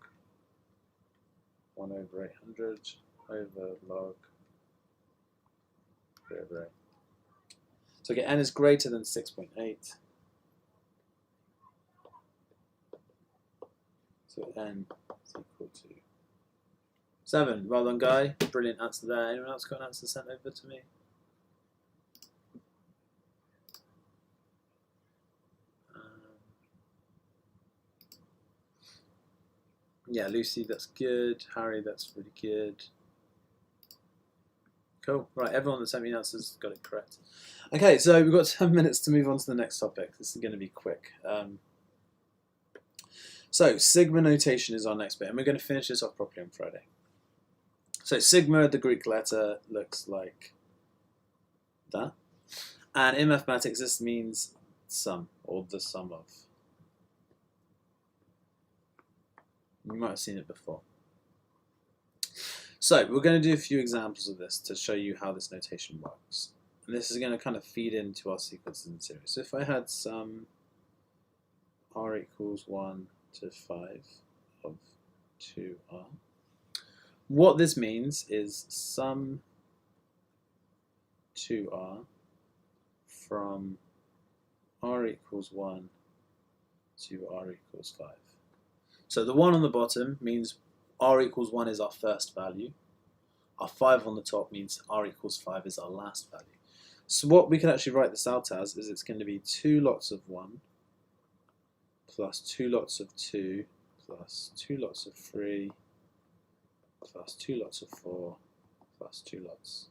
1 over 800 over log 3 over 8. So I get n is greater than 6.8. So n is equal to 7. Well done, Guy. Brilliant answer there. Anyone else got an answer sent over to me? Yeah, Lucy, that's good. Harry, that's really good. Cool. Right, everyone that sent me answers got it correct. Okay, so we've got 10 minutes to move on to the next topic. This is going to be quick. So sigma notation is our next bit, and we're going to finish this off properly on Friday. So sigma, the Greek letter, looks like that. And in mathematics, this means sum, or the sum of. You might have seen it before. So we're going to do a few examples of this to show you how this notation works. And this is going to kind of feed into our sequences and series. So if I had some r equals 1 to 5 of 2r. What this means is sum 2r from r equals 1 to r equals 5. So the 1 on the bottom means r equals 1 is our first value. Our 5 on the top means r equals 5 is our last value. So what we can actually write this out as is it's going to be 2 lots of 1 plus 2 lots of 2 plus 2 lots of 3 plus 2 lots of 4 plus 2 lots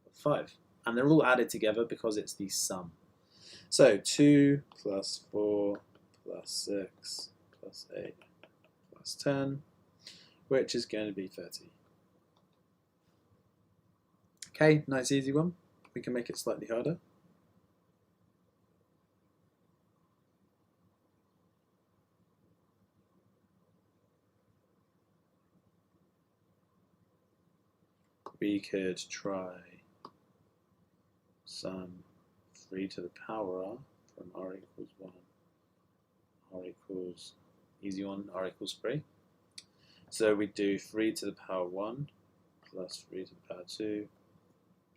of 5. And they're all added together because it's the sum. So 2 plus 4 plus 6 plus 8 plus 10, which is going to be 30. Okay, nice easy one. We can make it slightly harder. We could try sum 3 to the power r from r equals 1, r equals, easy one, r equals 3. So we do 3 to the power 1 plus 3 to the power 2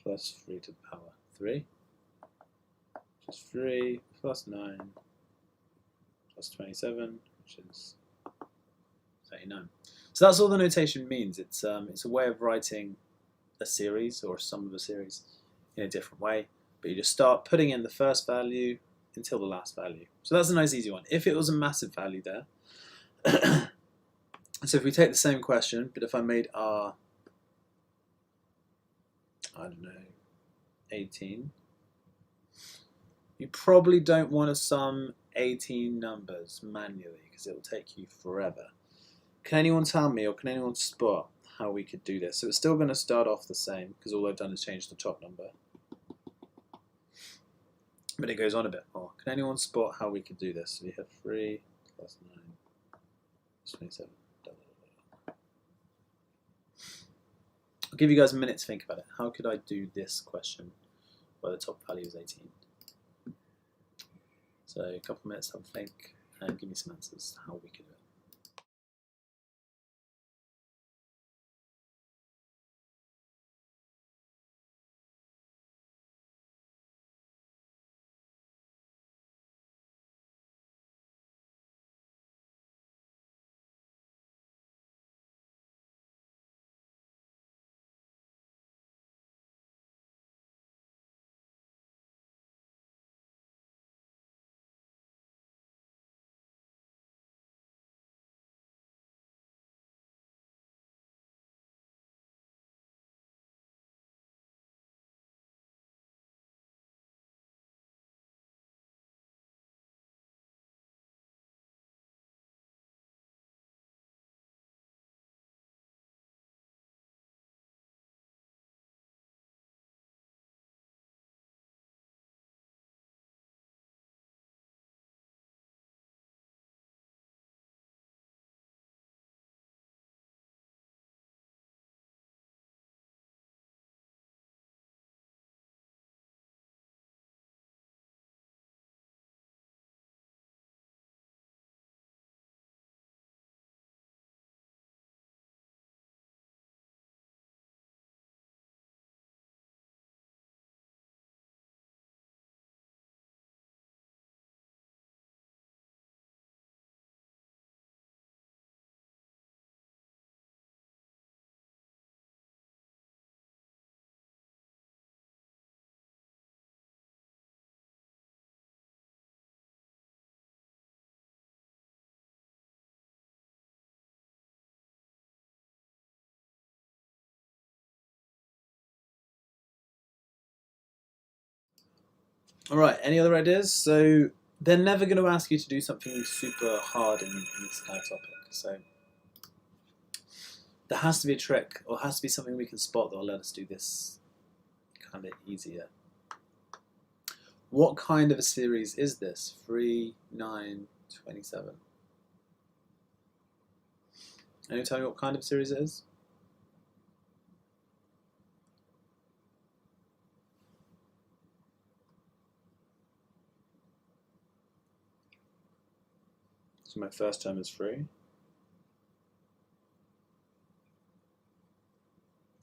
plus 3 to the power 3, which is 3 plus 9 plus 27, which is 39. So that's all the notation means. It's a way of writing a series or a sum of a series in a different way, but you just start putting in the first value until the last value. So that's a nice easy one. If it was a massive value there, so if we take the same question, but if I made r, I don't know, 18, you probably don't want to sum 18 numbers manually because it will take you forever. Can anyone tell me or can anyone spot how we could do this? So it's still going to start off the same because all I've done is change the top number. But it goes on a bit more. Can anyone spot how we could do this? So we have 3 plus 9 plus 27. I'll give you guys a minute to think about it. How could I do this question where the top value is 18? So a couple of minutes to have a think and give me some answers how we could do it. Alright, any other ideas? So they're never going to ask you to do something super hard in this kind of topic. So there has to be a trick or has to be something we can spot that will let us do this kind of easier. What kind of a series is this? 3, 9, 27. Anyone tell me what kind of series it is? So my first term is 3.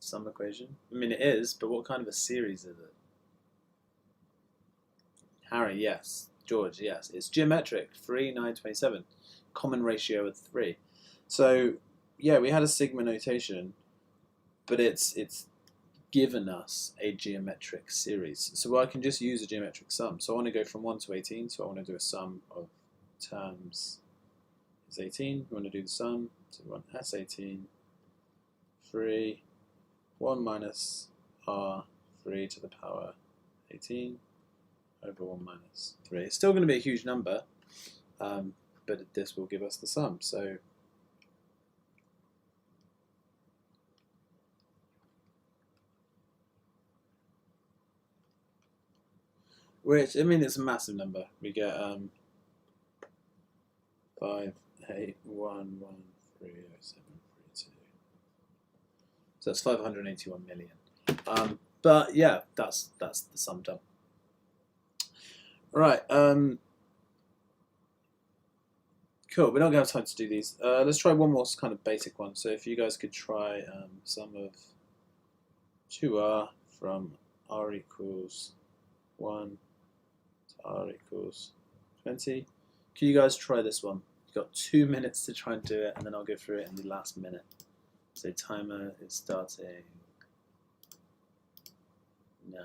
sum equation? I mean, it is, but what kind of a series is it? Harry, yes. George, yes. It's geometric. 3, 9, 27. Common ratio of 3. So, yeah, we had a sigma notation, but it's given us a geometric series. So I can just use a geometric sum. So I want to go from 1 to 18, so I want to do a sum of terms is 18. We want to do the sum, so we want S18, 3, 1 minus R, 3 to the power 18 over 1 minus 3. It's still going to be a huge number, but this will give us the sum. So which, I mean, it's a massive number. We get 5, 8, 1, 1, 3, 0, 7, 3, 2. So that's 581 million. But yeah, that's the sum done. Right. Cool. We're not going to have time to do these. Let's try one more kind of basic one. So if you guys could try sum of 2r from r equals 1 to r equals 20. Can you guys try this one? You've got 2 minutes to try and do it, and then I'll go through it in the last minute. So timer is starting now.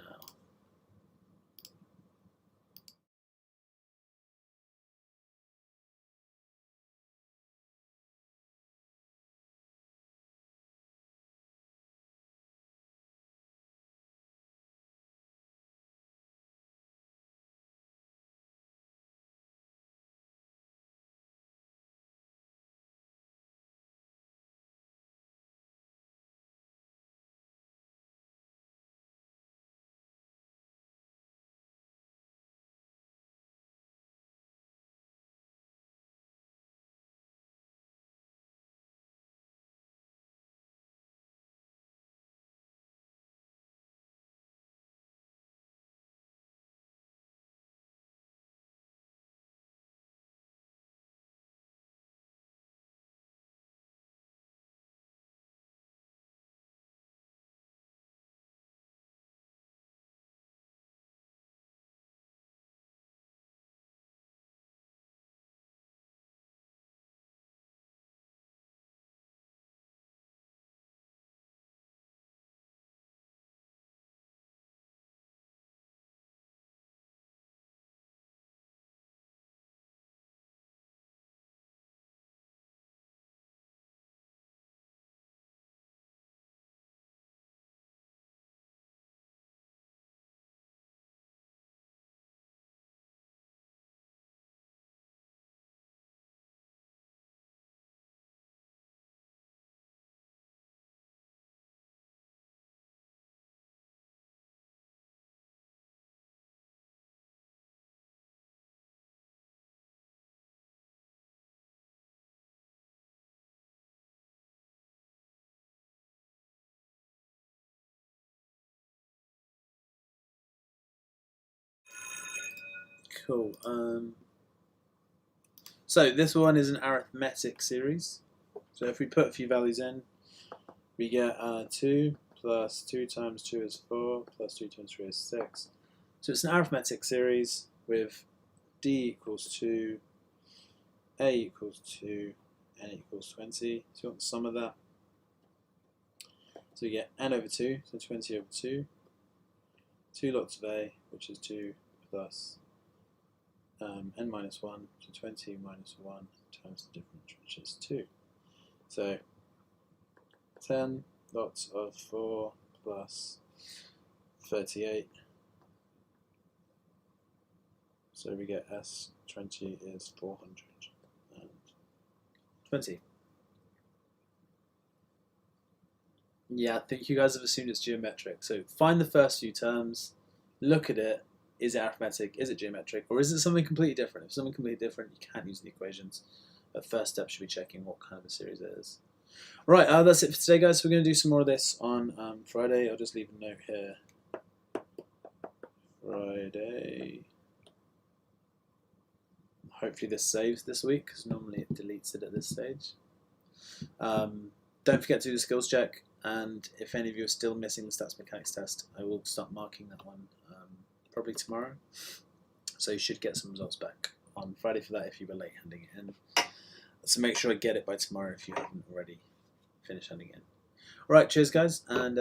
Cool. So this one is an arithmetic series. So if we put a few values in, we get 2 plus 2 times 2 is 4, plus 2 times 3 is 6. So it's an arithmetic series with d equals 2, a equals 2, n equals 20. So you want the sum of that. So you get n over 2, so 20 over 2. 2 lots of a, which is 2 plus n minus 1, so 20 minus 1 times the difference, which is 2. So 10 lots of 4 plus 38. So we get S20 is 420. Yeah, I think you guys have assumed it's geometric. So find the first few terms, look at it. Is it arithmetic? Is it geometric? Or is it something completely different? If it's something completely different, you can't use the equations. But first step should be checking what kind of a series it is. Right, that's it for today, guys. So we're going to do some more of this on Friday. I'll just leave a note here. Friday. Hopefully this saves this week, because normally it deletes it at this stage. Don't forget to do the skills check. And if any of you are still missing the stats mechanics test, I will start marking that one probably tomorrow. So you should get some results back on Friday for that if you were late handing it in. So make sure I get it by tomorrow if you haven't already finished handing it in. Alright, cheers guys, and